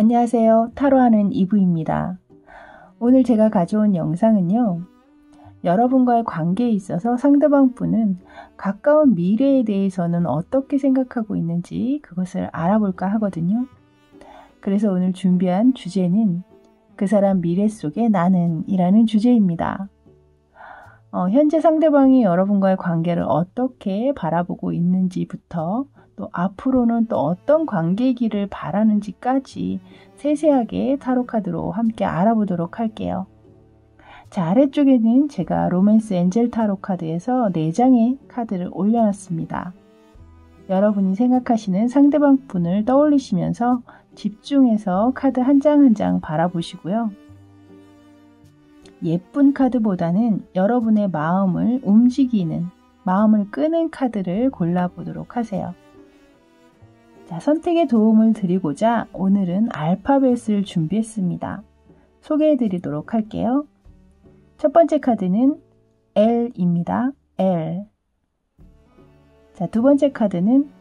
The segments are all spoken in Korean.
안녕하세요. 타로하는 이브입니다. 오늘 제가 가져온 영상은요. 여러분과의 관계에 있어서 상대방 분은 가까운 미래에 대해서는 어떻게 생각하고 있는지 그것을 알아볼까 하거든요. 그래서 오늘 준비한 주제는 그 사람 미래 속의 나는 이라는 주제입니다. 현재 상대방이 여러분과의 관계를 어떻게 바라보고 있는지부터 또 앞으로는 또 어떤 관계이기를 바라는지까지 세세하게 타로 카드로 함께 알아보도록 할게요. 자, 아래쪽에는 제가 로맨스 엔젤 타로 카드에서 4장의 카드를 올려놨습니다. 여러분이 생각하시는 상대방 분을 떠올리시면서 집중해서 카드 한 장 한 장 바라보시고요. 예쁜 카드보다는 여러분의 마음을 움직이는, 마음을 끄는 카드를 골라보도록 하세요. 자, 선택에 도움을 드리고자 오늘은 알파벳을 준비했습니다. 소개해 드리도록 할게요. 첫 번째 카드는 L입니다. L. 자, 두 번째 카드는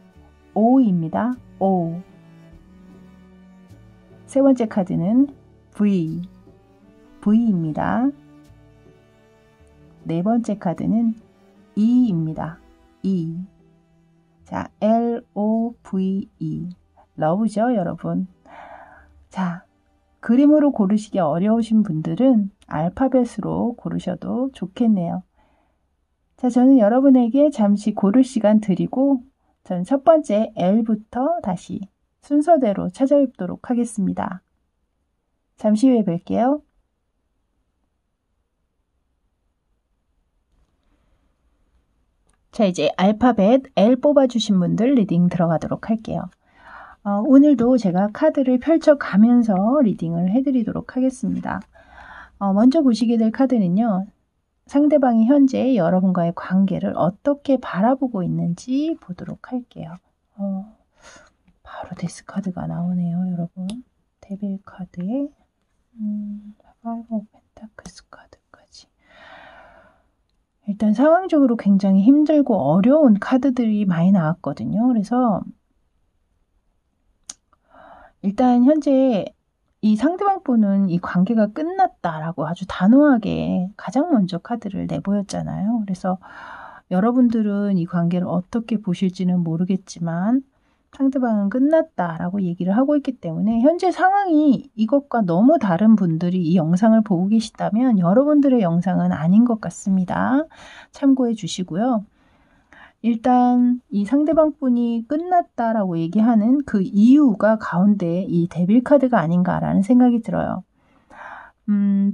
O입니다. O. 세 번째 카드는 V. V입니다. 네 번째 카드는 E입니다. E. 자, L-O-V-E. 러브죠, 여러분? 자, 그림으로 고르시기 어려우신 분들은 알파벳으로 고르셔도 좋겠네요. 자, 저는 여러분에게 잠시 고를 시간 드리고 저는 첫 번째 L부터 다시 순서대로 찾아뵙도록 하겠습니다. 잠시 후에 뵐게요. 자, 이제 알파벳 L 뽑아주신 분들 리딩 들어가도록 할게요. 오늘도 제가 카드를 펼쳐가면서 리딩을 해드리도록 하겠습니다. 먼저 보시게 될 카드는요. 상대방이 현재 여러분과의 관계를 어떻게 바라보고 있는지 보도록 할게요. 바로 데스 카드가 나오네요, 여러분. 데빌 카드에 파이브 오브 펜타클스 카드까지. 일단 상황적으로 굉장히 힘들고 어려운 카드들이 많이 나왔거든요. 그래서 일단 현재 이 상대방 분은 이 관계가 끝났다라고 아주 단호하게 가장 먼저 카드를 내보였잖아요. 그래서 여러분들은 이 관계를 어떻게 보실지는 모르겠지만 상대방은 끝났다라고 얘기를 하고 있기 때문에 현재 상황이 이것과 너무 다른 분들이 이 영상을 보고 계시다면 여러분들의 영상은 아닌 것 같습니다. 참고해 주시고요. 일단 이 상대방 분이 끝났다라고 얘기하는 그 이유가 가운데 이 데빌 카드가 아닌가라는 생각이 들어요.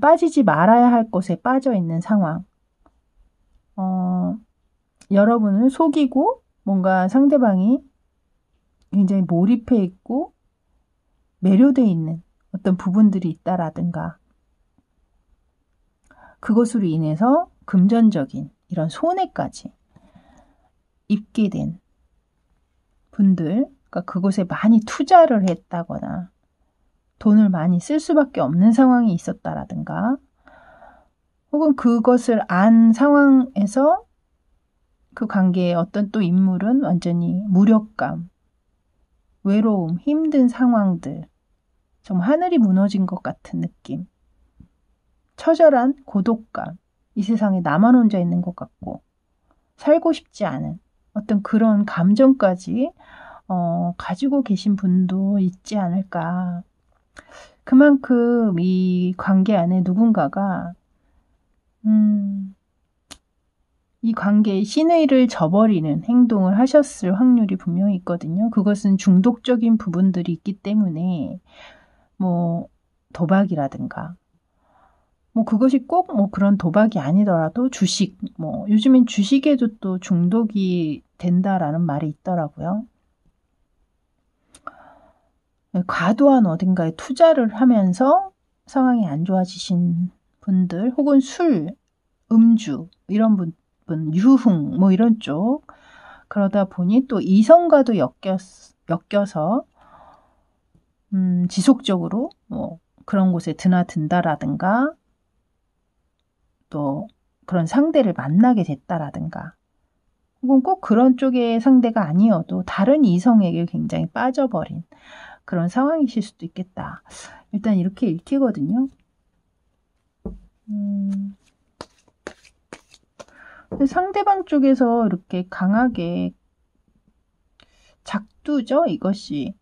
빠지지 말아야 할 곳에 빠져 있는 상황. 여러분을 속이고 뭔가 상대방이 굉장히 몰입해 있고 매료되어 있는 어떤 부분들이 있다라든가 그것으로 인해서 금전적인 이런 손해까지 입게 된 분들, 그러니까 그곳에 많이 투자를 했다거나 돈을 많이 쓸 수밖에 없는 상황이 있었다라든가 혹은 그것을 안 상황에서 그 관계의 어떤 또 인물은 완전히 무력감, 외로움, 힘든 상황들, 정말 하늘이 무너진 것 같은 느낌, 처절한 고독감, 이 세상에 나만 혼자 있는 것 같고 살고 싶지 않은 어떤 그런 감정까지 가지고 계신 분도 있지 않을까. 그만큼 이 관계 안에 누군가가 이 관계에 신의를 저버리는 행동을 하셨을 확률이 분명히 있거든요. 그것은 중독적인 부분들이 있기 때문에 뭐 도박이라든가 뭐 그것이 꼭 뭐 그런 도박이 아니더라도 주식, 뭐 요즘엔 주식에도 또 중독이 된다라는 말이 있더라고요. 과도한 어딘가에 투자를 하면서 상황이 안 좋아지신 분들 혹은 술, 음주 이런 분, 유흥 뭐 이런 쪽 그러다 보니 또 이성과도 엮여서 지속적으로 뭐 그런 곳에 드나든다라든가 또 그런 상대를 만나게 됐다라든가 혹은 꼭 그런 쪽의 상대가 아니어도 다른 이성에게 굉장히 빠져버린 그런 상황이실 수도 있겠다. 일단 이렇게 읽히거든요. 상대방 쪽에서 이렇게 강하게 작두죠, 이것이.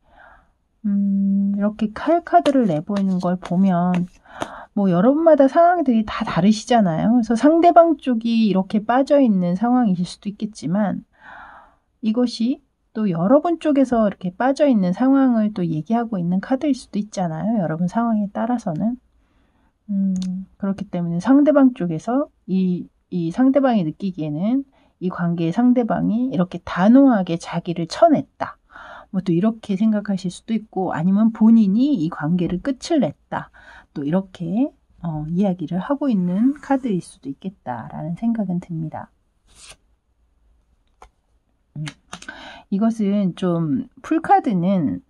이렇게 칼 카드를 내보이는 걸 보면 뭐 여러분마다 상황들이 다 다르시잖아요. 그래서 상대방 쪽이 이렇게 빠져있는 상황이실 수도 있겠지만 이것이 또 여러분 쪽에서 이렇게 빠져있는 상황을 또 얘기하고 있는 카드일 수도 있잖아요. 여러분 상황에 따라서는. 그렇기 때문에 상대방 쪽에서 이 상대방이 느끼기에는 이 관계의 상대방이 이렇게 단호하게 자기를 쳐냈다. 뭐 또 이렇게 생각하실 수도 있고 아니면 본인이 이 관계를 끝을 냈다. 또 이렇게 이야기를 하고 있는 카드일 수도 있겠다라는 생각은 듭니다. 이것은 좀 풀카드는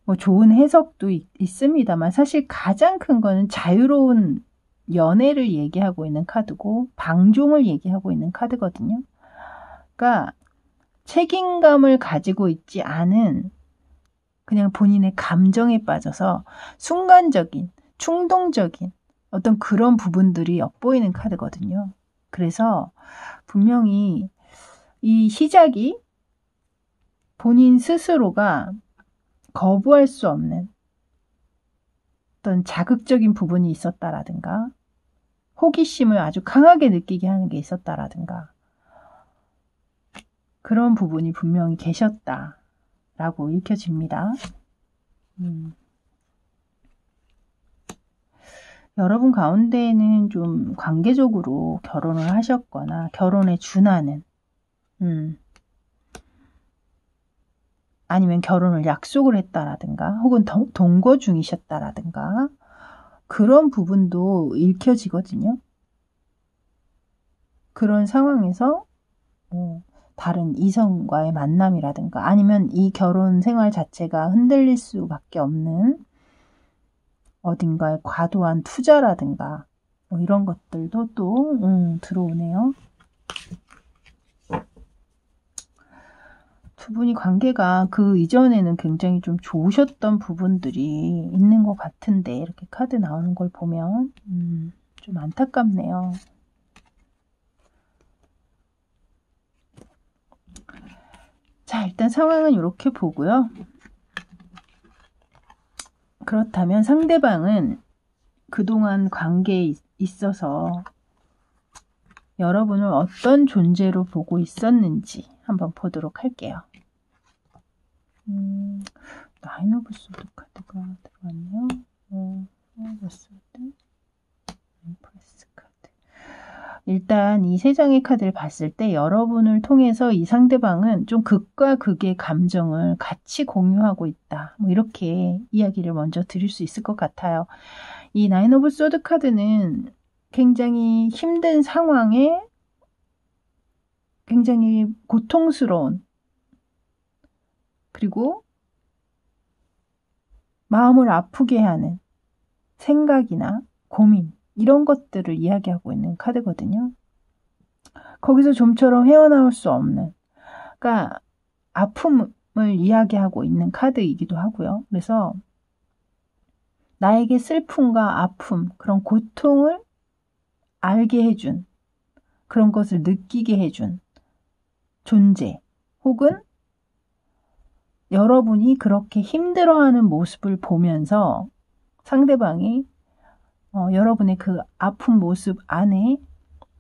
뭐 좋은 해석도 있습니다만 사실 가장 큰 거는 자유로운 연애를 얘기하고 있는 카드고 방종을 얘기하고 있는 카드거든요. 그러니까 책임감을 가지고 있지 않은 그냥 본인의 감정에 빠져서 순간적인, 충동적인 어떤 그런 부분들이 엿보이는 카드거든요. 그래서 분명히 이 시작이 본인 스스로가 거부할 수 없는 어떤 자극적인 부분이 있었다라든가 호기심을 아주 강하게 느끼게 하는 게 있었다라든가 그런 부분이 분명히 계셨다라고 읽혀집니다. 여러분 가운데에는 좀 관계적으로 결혼을 하셨거나 결혼에 준하는 아니면 결혼을 약속을 했다라든가 혹은 동거 중이셨다라든가 그런 부분도 읽혀지거든요. 그런 상황에서 다른 이성과의 만남이라든가 아니면 이 결혼 생활 자체가 흔들릴 수밖에 없는 어딘가에 과도한 투자라든가 뭐 이런 것들도 또 들어오네요. 두 분이 관계가 그 이전에는 굉장히 좀 좋으셨던 부분들이 있는 것 같은데 이렇게 카드 나오는 걸 보면 좀 안타깝네요. 자, 일단 상황은 이렇게 보고요. 그렇다면 상대방은 그동안 관계에 있어서 여러분을 어떤 존재로 보고 있었는지 한번 보도록 할게요. 나인 오브 소드 카드가 들어왔네요. 임프레스 카드. 일단 이 세 장의 카드를 봤을 때 여러분을 통해서 이 상대방은 좀 극과 극의 감정을 같이 공유하고 있다. 뭐 이렇게 이야기를 먼저 드릴 수 있을 것 같아요. 이 나인 오브 소드 카드는 굉장히 힘든 상황에 굉장히 고통스러운 그리고 마음을 아프게 하는 생각이나 고민 이런 것들을 이야기하고 있는 카드거든요. 거기서 좀처럼 헤어나올 수 없는 그러니까 아픔을 이야기하고 있는 카드이기도 하고요. 그래서 나에게 슬픔과 아픔 그런 고통을 알게 해준 그런 것을 느끼게 해준 존재 혹은 여러분이 그렇게 힘들어하는 모습을 보면서 상대방이 여러분의 그 아픈 모습 안에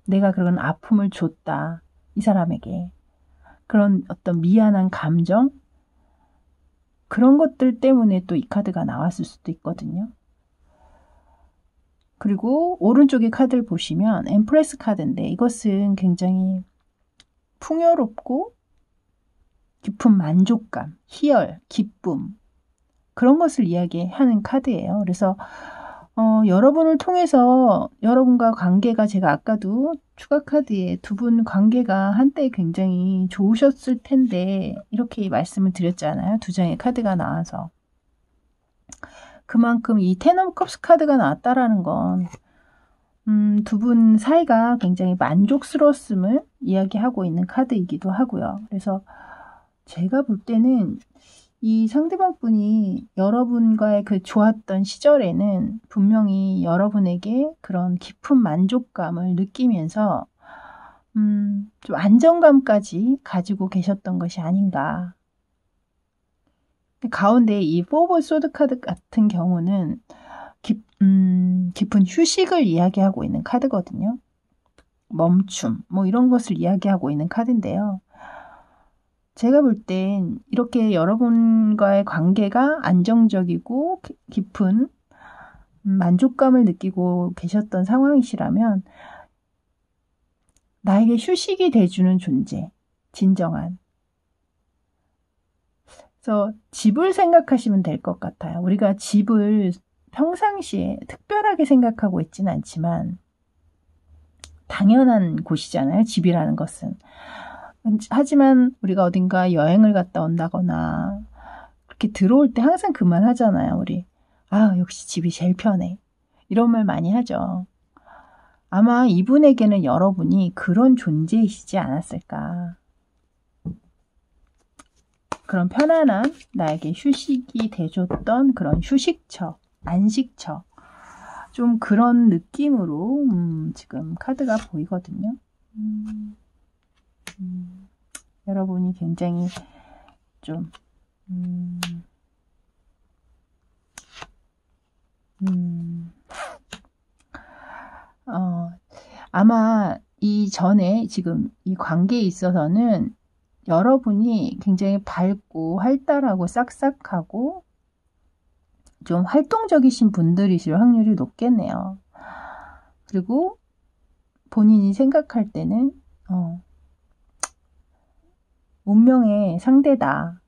내가 그런 아픔을 줬다. 이 사람에게. 그런 어떤 미안한 감정 그런 것들 때문에 또 이 카드가 나왔을 수도 있거든요. 그리고 오른쪽의 카드를 보시면 엠프레스 카드인데 이것은 굉장히 풍요롭고 깊은 만족감, 희열, 기쁨 그런 것을 이야기하는 카드예요. 그래서 여러분을 통해서 여러분과 관계가 제가 아까도 추가 카드에 두 분 관계가 한때 굉장히 좋으셨을 텐데 이렇게 말씀을 드렸잖아요. 두 장의 카드가 나와서. 그만큼 이 텐 오브 컵스 카드가 나왔다라는 건 두 분 사이가 굉장히 만족스러웠음을 이야기하고 있는 카드이기도 하고요. 그래서 제가 볼 때는 이 상대방 분이 여러분과의 그 좋았던 시절에는 분명히 여러분에게 그런 깊은 만족감을 느끼면서 좀 안정감까지 가지고 계셨던 것이 아닌가. 가운데 이 포브 소드 카드 같은 경우는 깊은 휴식을 이야기하고 있는 카드거든요. 멈춤, 뭐 이런 것을 이야기하고 있는 카드인데요. 제가 볼 땐 이렇게 여러분과의 관계가 안정적이고 깊은 만족감을 느끼고 계셨던 상황이시라면 나에게 휴식이 돼주는 존재, 진정한. 그래서 집을 생각하시면 될 것 같아요. 우리가 집을 평상시에 특별하게 생각하고 있지는 않지만 당연한 곳이잖아요. 집이라는 것은. 하지만 우리가 어딘가 여행을 갔다 온다거나 그렇게 들어올 때 항상 그 말 하잖아요. 우리 역시 집이 제일 편해. 이런 말 많이 하죠. 아마 이분에게는 여러분이 그런 존재이시지 않았을까. 그런 편안한 나에게 휴식이 돼줬던 그런 휴식처, 안식처, 좀 그런 느낌으로 지금 카드가 보이거든요. 여러분이 굉장히 좀 아마 이전에 지금 이 관계에 있어서는 여러분이 굉장히 밝고 활달하고 싹싹하고 좀 활동적이신 분들이실 확률이 높겠네요. 그리고 본인이 생각할 때는 운명의 상대다.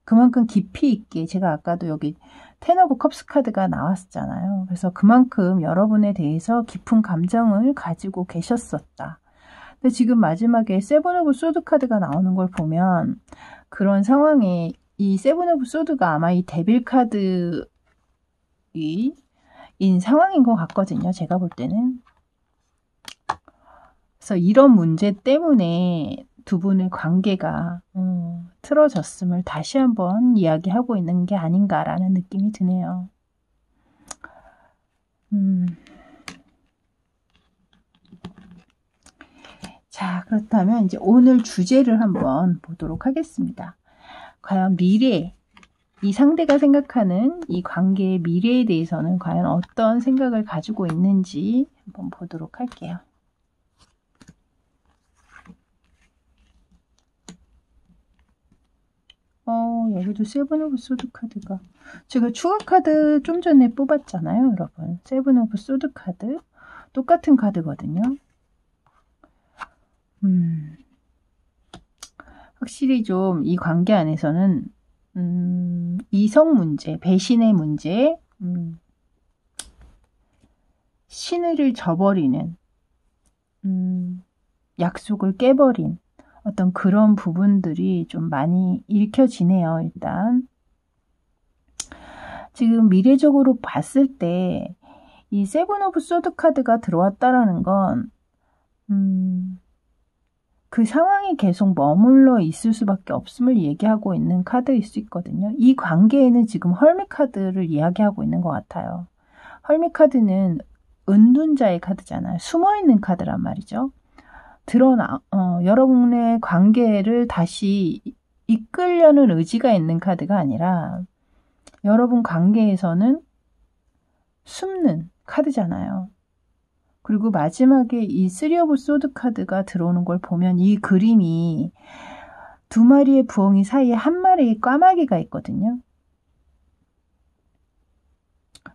그만큼 깊이 있게 제가 아까도 여기 텐 오브 컵스 카드가 나왔잖아요. 그래서 그만큼 여러분에 대해서 깊은 감정을 가지고 계셨었다. 근데 지금 마지막에 세븐 오브 소드 카드가 나오는 걸 보면 그런 상황에 이 세븐 오브 소드가 아마 이 데빌 카드인 상황인 것 같거든요. 제가 볼 때는. 그래서 이런 문제 때문에 두 분의 관계가 틀어졌음을 다시 한번 이야기하고 있는 게 아닌가라는 느낌이 드네요. 자, 그렇다면 이제 오늘 주제를 한번 보도록 하겠습니다. 과연 미래, 이 상대가 생각하는 이 관계의 미래에 대해서는 과연 어떤 생각을 가지고 있는지 한번 보도록 할게요. 여기도 세븐 오브 소드 카드가 제가 추가 카드 좀 전에 뽑았잖아요, 여러분. 세븐 오브 소드 카드 똑같은 카드거든요. 확실히 좀 이 관계 안에서는 이성 문제, 배신의 문제, 신의를 저버리는 약속을 깨버린 어떤 그런 부분들이 좀 많이 읽혀지네요. 일단 지금 미래적으로 봤을 때 이 세븐 오브 소드 카드가 들어왔다라는 건 그 상황이 계속 머물러 있을 수밖에 없음을 얘기하고 있는 카드일 수 있거든요. 이 관계에는 지금 헐밋 카드를 이야기하고 있는 것 같아요. 헐밋 카드는 은둔자의 카드잖아요. 숨어있는 카드란 말이죠. 여러분의 관계를 다시 이끌려는 의지가 있는 카드가 아니라 여러분 관계에서는 숨는 카드잖아요. 그리고 마지막에 이 쓰리 오브 소드 카드가 들어오는 걸 보면 이 그림이 두 마리의 부엉이 사이에 한 마리의 까마귀가 있거든요.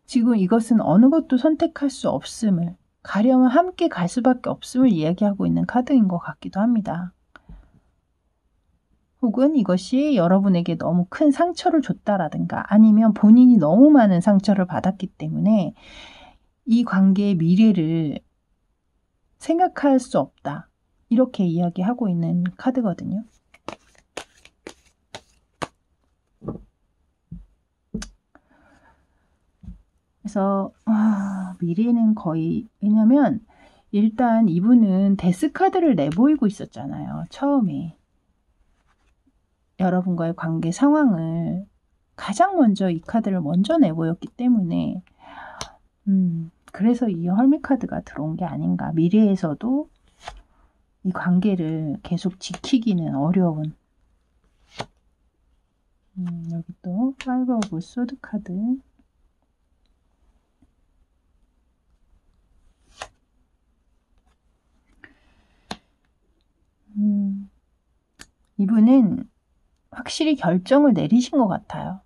지금 이것은 어느 것도 선택할 수 없음을, 가려면 함께 갈 수밖에 없음을 이야기하고 있는 카드인 것 같기도 합니다. 혹은 이것이 여러분에게 너무 큰 상처를 줬다라든가 아니면 본인이 너무 많은 상처를 받았기 때문에 이 관계의 미래를 생각할 수 없다. 이렇게 이야기하고 있는 카드거든요. 그래서 미래는 거의, 왜냐면 일단 이분은 데스 카드를 내보이고 있었잖아요. 처음에. 여러분과의 관계 상황을 가장 먼저 이 카드를 먼저 내보였기 때문에 그래서 이 헐밋 카드가 들어온 게 아닌가. 미래에서도 이 관계를 계속 지키기는 어려운. 여기 또 파이브 오브 소드 카드. 이분은 확실히 결정을 내리신 것 같아요.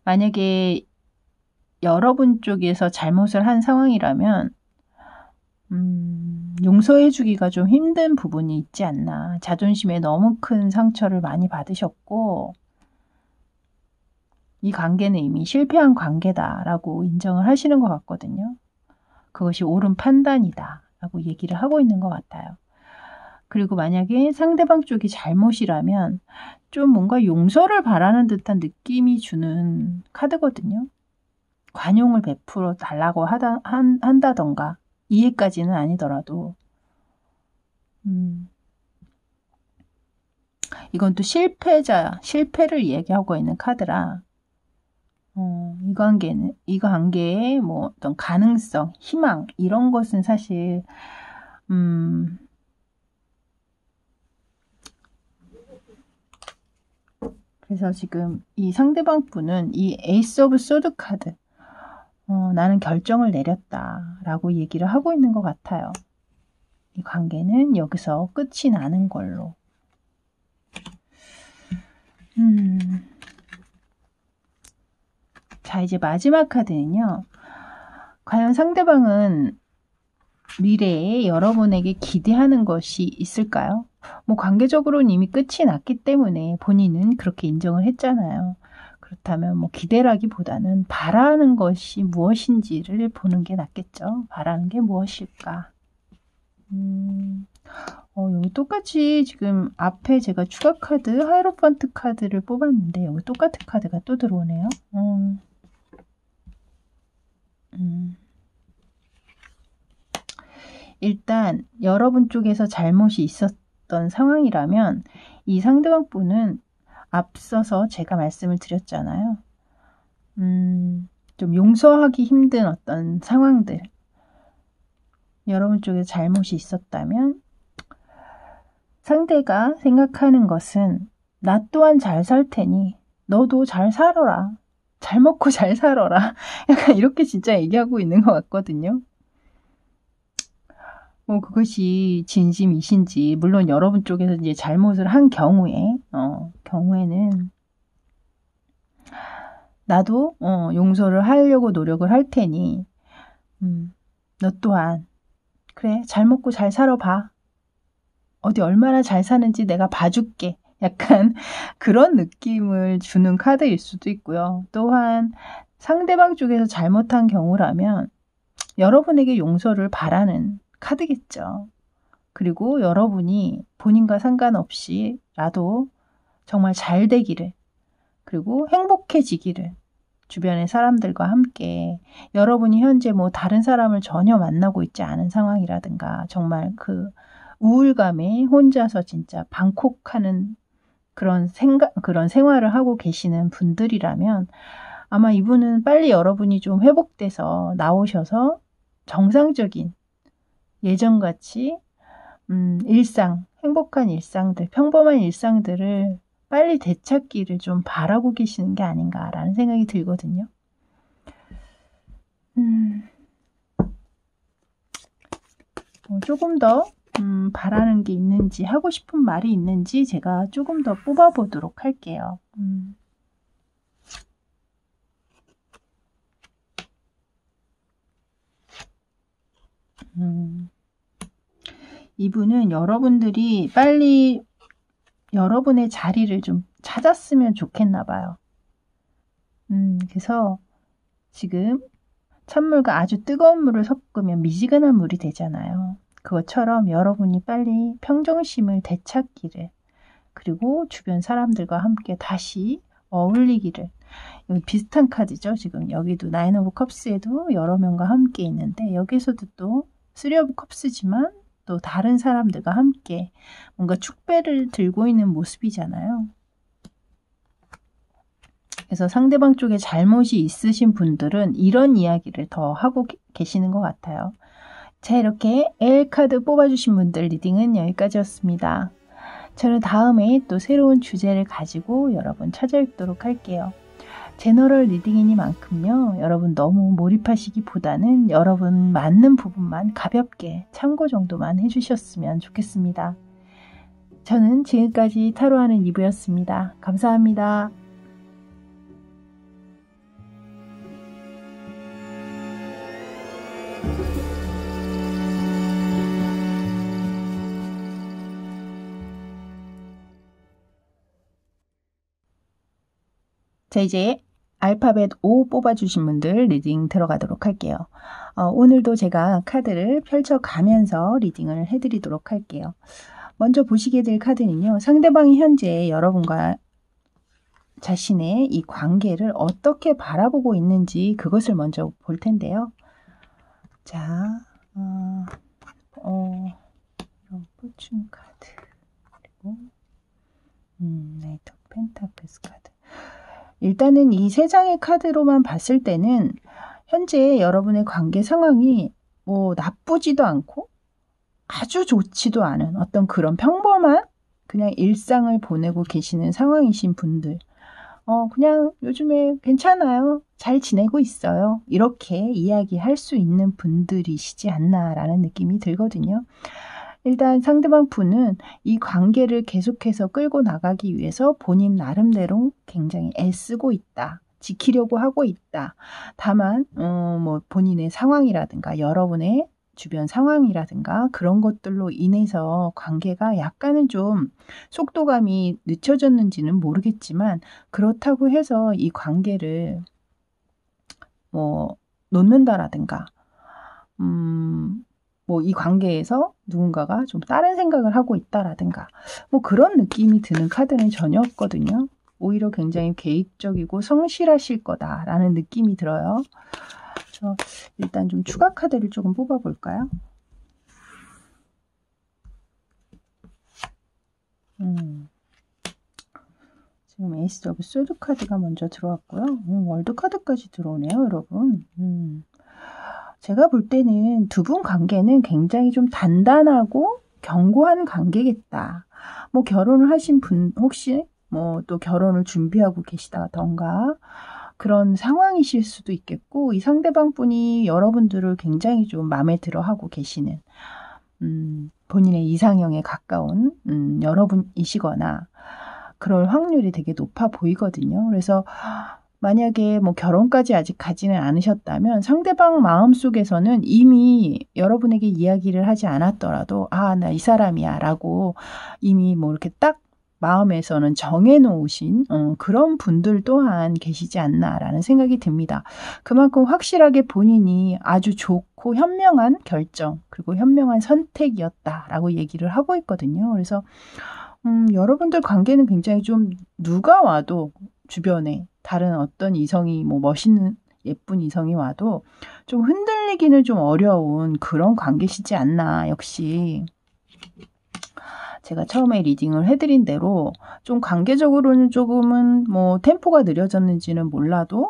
만약에 여러분 쪽에서 잘못을 한 상황이라면 용서해주기가 좀 힘든 부분이 있지 않나. 자존심에 너무 큰 상처를 많이 받으셨고 이 관계는 이미 실패한 관계다라고 인정을 하시는 것 같거든요. 그것이 옳은 판단이다 라고 얘기를 하고 있는 것 같아요. 그리고 만약에 상대방 쪽이 잘못이라면 좀 뭔가 용서를 바라는 듯한 느낌이 주는 카드거든요. 관용을 베풀어 달라고 한다던가 이해까지는 아니더라도 이건 또 실패를 얘기하고 있는 카드라 이 관계의 뭐 어떤 가능성, 희망 이런 것은 사실 그래서 지금 이 상대방 분은 이 에이스 오브 소드 카드 나는 결정을 내렸다라고 얘기를 하고 있는 것 같아요. 이 관계는 여기서 끝이 나는 걸로. 자, 이제 마지막 카드는요. 과연 상대방은 미래에 여러분에게 기대하는 것이 있을까요? 뭐 관계적으로는 이미 끝이 났기 때문에 본인은 그렇게 인정을 했잖아요. 그렇다면 뭐 기대라기보다는 바라는 것이 무엇인지를 보는 게 낫겠죠. 바라는 게 무엇일까? 여기 똑같이 지금 앞에 제가 추가 카드, 하이로판트 카드를 뽑았는데 여기 똑같은 카드가 또 들어오네요. 일단 여러분 쪽에서 잘못이 있었던 상황이라면 이 상대방 분은 앞서서 제가 말씀을 드렸잖아요. 좀 용서하기 힘든 어떤 상황들 여러분 쪽에 잘못이 있었다면 상대가 생각하는 것은 나 또한 잘 살 테니 너도 잘 살아라. 잘 먹고 잘 살아라. 약간 이렇게 진짜 얘기하고 있는 것 같거든요. 뭐 그것이 진심이신지 물론 여러분 쪽에서 이제 잘못을 한 경우에는 나도 용서를 하려고 노력을 할 테니 너 또한 그래 잘 먹고 잘 살아봐. 어디 얼마나 잘 사는지 내가 봐줄게. 약간 그런 느낌을 주는 카드일 수도 있고요. 또한 상대방 쪽에서 잘못한 경우라면 여러분에게 용서를 바라는 카드겠죠. 그리고 여러분이 본인과 상관없이라도 정말 잘 되기를 그리고 행복해지기를 주변의 사람들과 함께 여러분이 현재 뭐 다른 사람을 전혀 만나고 있지 않은 상황이라든가 정말 그 우울감에 혼자서 진짜 방콕하는 그런 생활을 하고 계시는 분들이라면 아마 이분은 빨리 여러분이 좀 회복돼서 나오셔서 정상적인 예전같이 행복한 일상들, 평범한 일상들을 빨리 되찾기를 좀 바라고 계시는 게 아닌가라는 생각이 들거든요. 조금 더 바라는 게 있는지 하고 싶은 말이 있는지 제가 조금 더 뽑아보도록 할게요. 이분은 여러분들이 빨리 여러분의 자리를 좀 찾았으면 좋겠나 봐요. 그래서 지금 찬물과 아주 뜨거운 물을 섞으면 미지근한 물이 되잖아요. 그것처럼 여러분이 빨리 평정심을 되찾기를 그리고 주변 사람들과 함께 다시 어울리기를 여기 비슷한 카드죠. 지금 여기도 나인 오브 컵스에도 여러 명과 함께 있는데 여기서도 또 쓰리 오브 컵스지만 또 다른 사람들과 함께 뭔가 축배를 들고 있는 모습이잖아요. 그래서 상대방 쪽에 잘못이 있으신 분들은 이런 이야기를 더 하고 계시는 것 같아요. 자, 이렇게 L카드 뽑아주신 분들 리딩은 여기까지였습니다. 저는 다음에 또 새로운 주제를 가지고 여러분 찾아뵙도록 할게요. 제너럴 리딩이니만큼요. 여러분 너무 몰입하시기보다는 여러분 맞는 부분만 가볍게 참고 정도만 해주셨으면 좋겠습니다. 저는 지금까지 타로하는 이브였습니다. 감사합니다. 자, 이제 알파벳 O 뽑아주신 분들 리딩 들어가도록 할게요. 오늘도 제가 카드를 펼쳐가면서 리딩을 해드리도록 할게요. 먼저 보시게 될 카드는요. 상대방이 현재 여러분과 자신의 이 관계를 어떻게 바라보고 있는지 그것을 먼저 볼 텐데요. 자, 이런 포춘 카드 그리고 나이트 오브 펜타클스 카드. 일단은 이 세 장의 카드로만 봤을 때는 현재 여러분의 관계 상황이 뭐 나쁘지도 않고 아주 좋지도 않은 어떤 그런 평범한 그냥 일상을 보내고 계시는 상황이신 분들. 그냥 요즘에 괜찮아요. 잘 지내고 있어요. 이렇게 이야기할 수 있는 분들이시지 않나라는 느낌이 들거든요. 일단 상대방 분은 이 관계를 계속해서 끌고 나가기 위해서 본인 나름대로 굉장히 애쓰고 있다. 지키려고 하고 있다. 다만 뭐 본인의 상황이라든가 여러분의 주변 상황이라든가 그런 것들로 인해서 관계가 약간은 좀 속도감이 늦춰졌는지는 모르겠지만 그렇다고 해서 이 관계를 뭐 놓는다라든가 뭐 이 관계에서 누군가가 좀 다른 생각을 하고 있다라든가 뭐 그런 느낌이 드는 카드는 전혀 없거든요. 오히려 굉장히 계획적이고 성실하실 거다라는 느낌이 들어요. 그래서 일단 좀 추가 카드를 조금 뽑아볼까요? 지금 에이스 오브 소드 카드가 먼저 들어왔고요. 월드 카드까지 들어오네요, 여러분. 제가 볼 때는 두 분 관계는 굉장히 좀 단단하고 견고한 관계겠다. 뭐 결혼을 하신 분 혹시 뭐 또 결혼을 준비하고 계시다던가 그런 상황이실 수도 있겠고 이 상대방 분이 여러분들을 굉장히 좀 마음에 들어 하고 계시는 본인의 이상형에 가까운 여러분이시거나 그럴 확률이 되게 높아 보이거든요. 그래서 만약에 뭐 결혼까지 아직 가지는 않으셨다면 상대방 마음속에서는 이미 여러분에게 이야기를 하지 않았더라도 아, 나 이 사람이야 라고 이미 뭐 이렇게 딱 마음에서는 정해놓으신 그런 분들 또한 계시지 않나라는 생각이 듭니다. 그만큼 확실하게 본인이 아주 좋고 현명한 결정 그리고 현명한 선택이었다라고 얘기를 하고 있거든요. 그래서 여러분들 관계는 굉장히 좀 누가 와도 주변에 다른 어떤 이성이 뭐 멋있는 예쁜 이성이 와도 좀 흔들리기는 좀 어려운 그런 관계시지 않나. 역시 제가 처음에 리딩을 해드린 대로 좀 관계적으로는 조금은 뭐 템포가 느려졌는지는 몰라도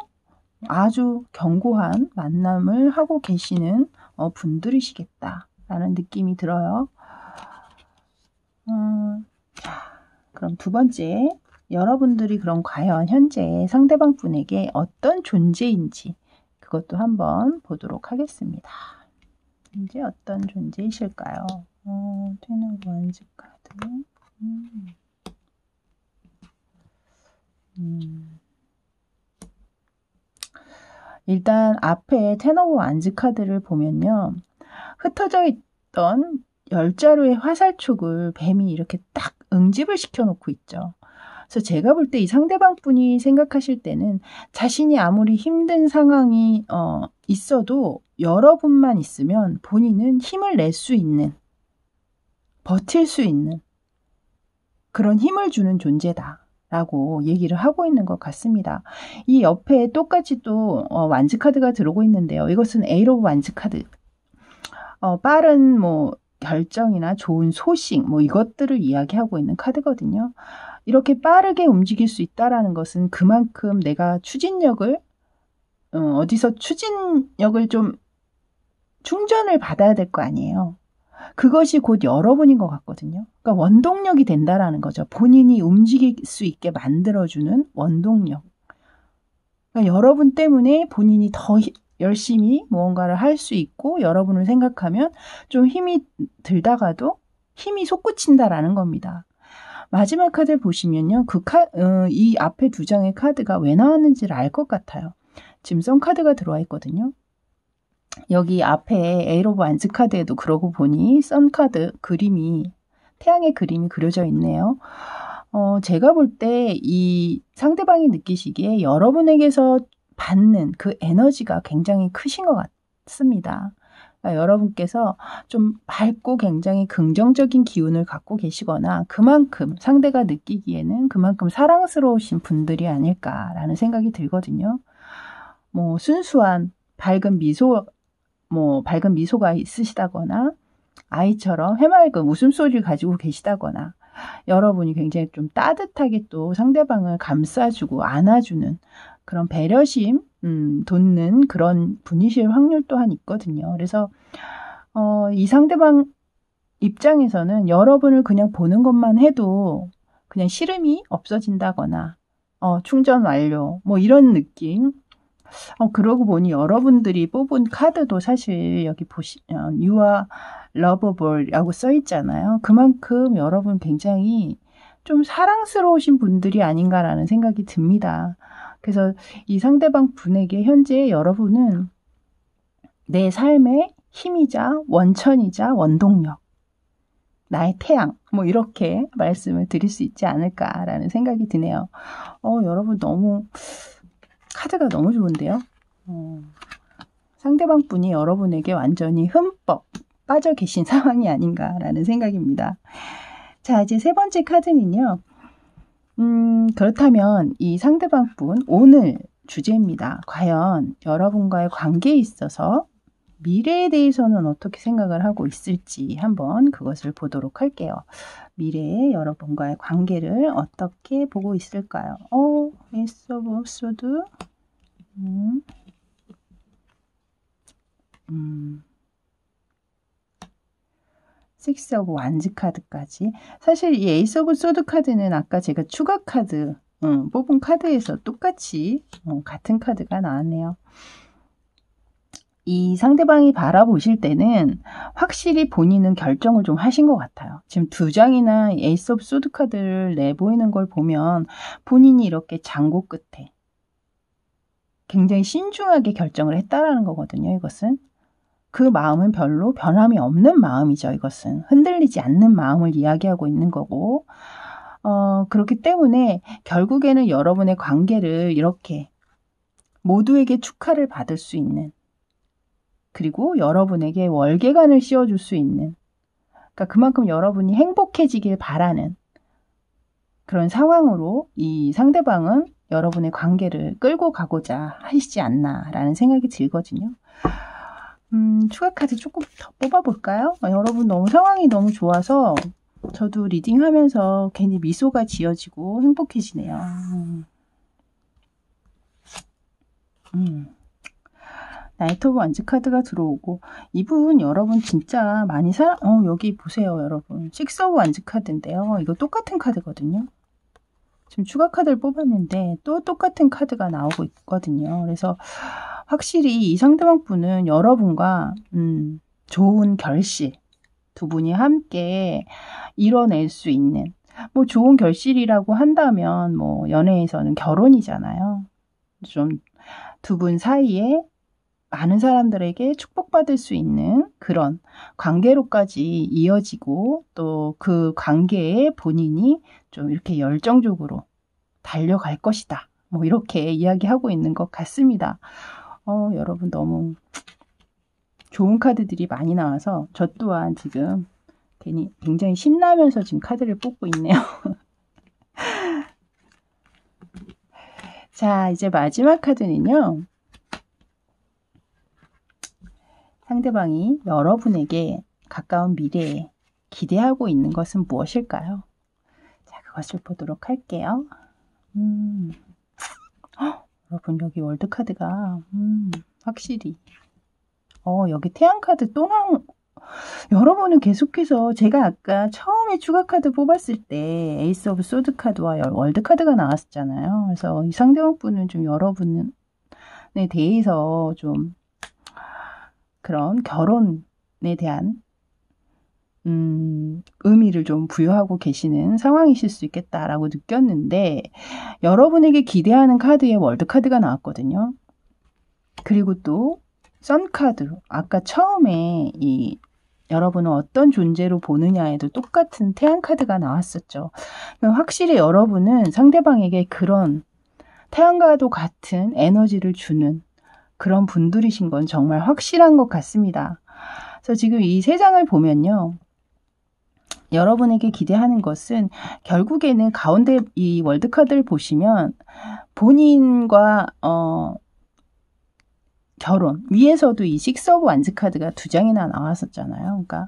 아주 견고한 만남을 하고 계시는 분들이시겠다라는 느낌이 들어요. 자, 그럼 두 번째, 여러분들이 그럼 과연 현재 상대방 분에게 어떤 존재인지 그것도 한번 보도록 하겠습니다. 현재 어떤 존재이실까요? 텐 오브 원즈 카드. 일단 앞에 텐 오브 원즈 카드를 보면요. 흩어져 있던 10자루의 화살촉을 뱀이 이렇게 딱 응집을 시켜놓고 있죠. 그래서 제가 볼 때 이 상대방 분이 생각하실 때는 자신이 아무리 힘든 상황이 있어도 여러분만 있으면 본인은 힘을 낼 수 있는, 버틸 수 있는 그런 힘을 주는 존재다. 라고 얘기를 하고 있는 것 같습니다. 이 옆에 똑같이 또 완즈 카드가 들어오고 있는데요. 이것은 에이로 완즈 카드. 빠른 뭐 결정이나 좋은 소식 뭐 이것들을 이야기하고 있는 카드거든요. 이렇게 빠르게 움직일 수 있다라는 것은 그만큼 내가 추진력을 어디서 추진력을 좀 충전을 받아야 될 거 아니에요. 그것이 곧 여러분인 것 같거든요. 그러니까 원동력이 된다라는 거죠. 본인이 움직일 수 있게 만들어주는 원동력. 그러니까 여러분 때문에 본인이 더 열심히 무언가를 할 수 있고 여러분을 생각하면 좀 힘이 들다가도 힘이 솟구친다라는 겁니다. 마지막 카드를 보시면요. 이 앞에 두 장의 카드가 왜 나왔는지를 알 것 같아요. 지금 선 카드가 들어와 있거든요. 여기 앞에 에이트 오브 완즈 카드에도 그러고 보니 선 카드 그림이 태양의 그림이 그려져 있네요. 제가 볼 때 이 상대방이 느끼시기에 여러분에게서 받는 그 에너지가 굉장히 크신 것 같습니다. 그러니까 여러분께서 좀 밝고 굉장히 긍정적인 기운을 갖고 계시거나 그만큼 상대가 느끼기에는 그만큼 사랑스러우신 분들이 아닐까라는 생각이 들거든요. 뭐 순수한 밝은 미소가 있으시다거나 아이처럼 해맑은 웃음소리를 가지고 계시다거나 여러분이 굉장히 좀 따뜻하게 또 상대방을 감싸주고 안아주는 그런 배려심 돋는 그런 분이실 확률 또한 있거든요. 그래서 이 상대방 입장에서는 여러분을 그냥 보는 것만 해도 그냥 싫음이 없어진다거나 충전 완료 뭐 이런 느낌. 그러고 보니 여러분들이 뽑은 카드도 사실 여기 보시면 You are lovable이라고 써 있잖아요. 그만큼 여러분 굉장히 좀 사랑스러우신 분들이 아닌가라는 생각이 듭니다. 그래서 이 상대방 분에게 현재 여러분은 내 삶의 힘이자 원천이자 원동력, 나의 태양, 뭐 이렇게 말씀을 드릴 수 있지 않을까라는 생각이 드네요. 여러분 너무 카드가 너무 좋은데요. 상대방 분이 여러분에게 완전히 흠뻑 빠져 계신 상황이 아닌가라는 생각입니다. 자, 이제 세 번째 카드는요. 그렇다면 이 상대방 분 오늘 주제입니다. 과연 여러분과의 관계에 있어서 미래에 대해서는 어떻게 생각을 하고 있을지 한번 그것을 보도록 할게요. 미래에 여러분과의 관계를 어떻게 보고 있을까요? 에이스 오브 소드 식스 오브 완즈 카드까지. 사실 이 에이스 오브 소드 카드는 아까 제가 추가 카드 뽑은 카드에서 똑같이 같은 카드가 나왔네요. 이 상대방이 바라보실 때는 확실히 본인은 결정을 좀 하신 것 같아요. 지금 두 장이나 에이스 오브 소드 카드를 내보이는 걸 보면 본인이 이렇게 장고 끝에 굉장히 신중하게 결정을 했다라는 거거든요. 이것은 그 마음은 별로 변함이 없는 마음이죠. 이것은 흔들리지 않는 마음을 이야기하고 있는 거고 그렇기 때문에 결국에는 여러분의 관계를 이렇게 모두에게 축하를 받을 수 있는 그리고 여러분에게 월계관을 씌워줄 수 있는 그러니까 그만큼 여러분이 행복해지길 바라는 그런 상황으로 이 상대방은 여러분의 관계를 끌고 가고자 하시지 않나라는 생각이 들거든요. 추가 카드 조금 더 뽑아볼까요? 여러분 너무 상황이 너무 좋아서 저도 리딩하면서 괜히 미소가 지어지고 행복해지네요. 나이트 오브 완즈 카드가 들어오고 이분 여러분 진짜 많이 여기 보세요 여러분. 식스 오브 완즈 카드인데요. 이거 똑같은 카드거든요. 지금 추가 카드를 뽑았는데 또 똑같은 카드가 나오고 있거든요. 그래서 확실히 이 상대방 분은 여러분과 좋은 결실 두 분이 함께 이뤄낼 수 있는 뭐 좋은 결실이라고 한다면 뭐 연애에서는 결혼이잖아요. 좀 두 분 사이에 많은 사람들에게 축복받을 수 있는 그런 관계로까지 이어지고 또 그 관계에 본인이 좀 이렇게 열정적으로 달려갈 것이다. 뭐 이렇게 이야기하고 있는 것 같습니다. 여러분 너무 좋은 카드들이 많이 나와서 저 또한 지금 괜히 굉장히 신나면서 지금 카드를 뽑고 있네요. 자, 이제 마지막 카드는요. 상대방이 여러분에게 가까운 미래에 기대하고 있는 것은 무엇일까요? 자, 그것을 보도록 할게요. 여러분, 여기 월드카드가 확실히 여기 태양카드 또 여러분은 계속해서 제가 아까 처음에 추가카드 뽑았을 때 에이스 오브 소드 카드와 월드카드가 나왔었잖아요. 그래서 이 상대방 분은 좀 여러분에 대해서 좀 그런 결혼에 대한 의미를 좀 부여하고 계시는 상황이실 수 있겠다라고 느꼈는데, 여러분에게 기대하는 카드에 월드카드가 나왔거든요. 그리고 또 선카드, 아까 처음에 여러분은 어떤 존재로 보느냐에도 똑같은 태양카드가 나왔었죠. 확실히 여러분은 상대방에게 그런 태양과도 같은 에너지를 주는 그런 분들이신 건 정말 확실한 것 같습니다. 그래서 지금 이 세 장을 보면요. 여러분에게 기대하는 것은 결국에는 가운데 이 월드카드를 보시면 본인과 결혼, 위에서도 이 식스 오브 완즈 카드가 2장이나 나왔었잖아요. 그러니까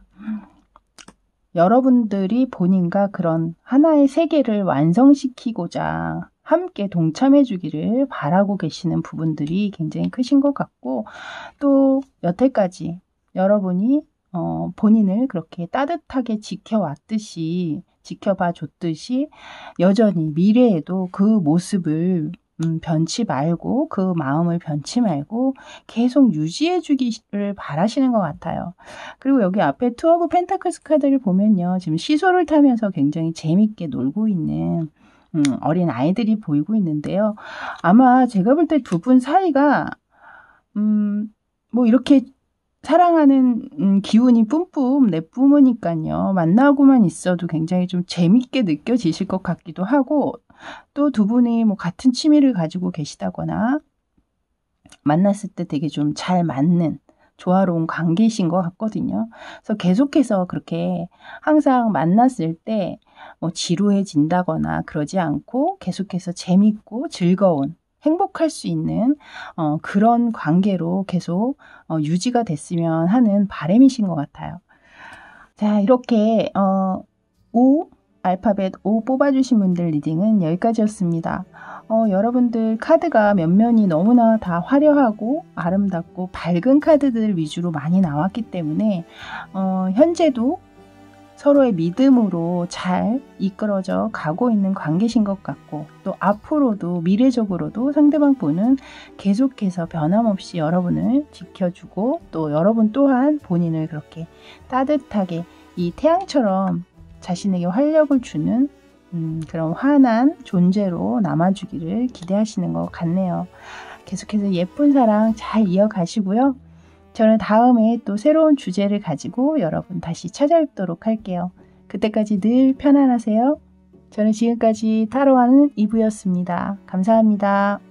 여러분들이 본인과 그런 하나의 세계를 완성시키고자 함께 동참해 주기를 바라고 계시는 부분들이 굉장히 크신 것 같고, 또 여태까지 여러분이 본인을 그렇게 따뜻하게 지켜봐 줬듯이 여전히 미래에도 그 모습을 변치 말고, 그 마음을 변치 말고 계속 유지해 주기를 바라시는 것 같아요. 그리고 여기 앞에 투 오브 펜타클스 카드를 보면요. 지금 시소를 타면서 굉장히 재밌게 놀고 있는 어린 아이들이 보이고 있는데요. 아마 제가 볼 때 두 분 사이가 뭐 이렇게 사랑하는 기운이 뿜뿜 내뿜으니까요. 만나고만 있어도 굉장히 좀 재밌게 느껴지실 것 같기도 하고, 또 두 분이 뭐 같은 취미를 가지고 계시다거나 만났을 때 되게 좀 잘 맞는 조화로운 관계이신 것 같거든요. 그래서 계속해서 그렇게 항상 만났을 때 뭐 지루해진다거나 그러지 않고 계속해서 재밌고 즐거운, 행복할 수 있는 그런 관계로 계속 유지가 됐으면 하는 바람이신 것 같아요. 자, 이렇게 알파벳 O 뽑아주신 분들 리딩은 여기까지였습니다. 여러분들 카드가 면면이 너무나 다 화려하고 아름답고 밝은 카드들 위주로 많이 나왔기 때문에 현재도 서로의 믿음으로 잘 이끌어져 가고 있는 관계신 것 같고, 또 앞으로도 미래적으로도 상대방 분은 계속해서 변함없이 여러분을 지켜주고, 또 여러분 또한 본인을 그렇게 따뜻하게 이 태양처럼 자신에게 활력을 주는 그런 환한 존재로 남아주기를 기대하시는 것 같네요. 계속해서 예쁜 사랑 잘 이어가시고요. 저는 다음에 또 새로운 주제를 가지고 여러분 다시 찾아뵙도록 할게요. 그때까지 늘 편안하세요. 저는 지금까지 타로하는 이브였습니다. 감사합니다.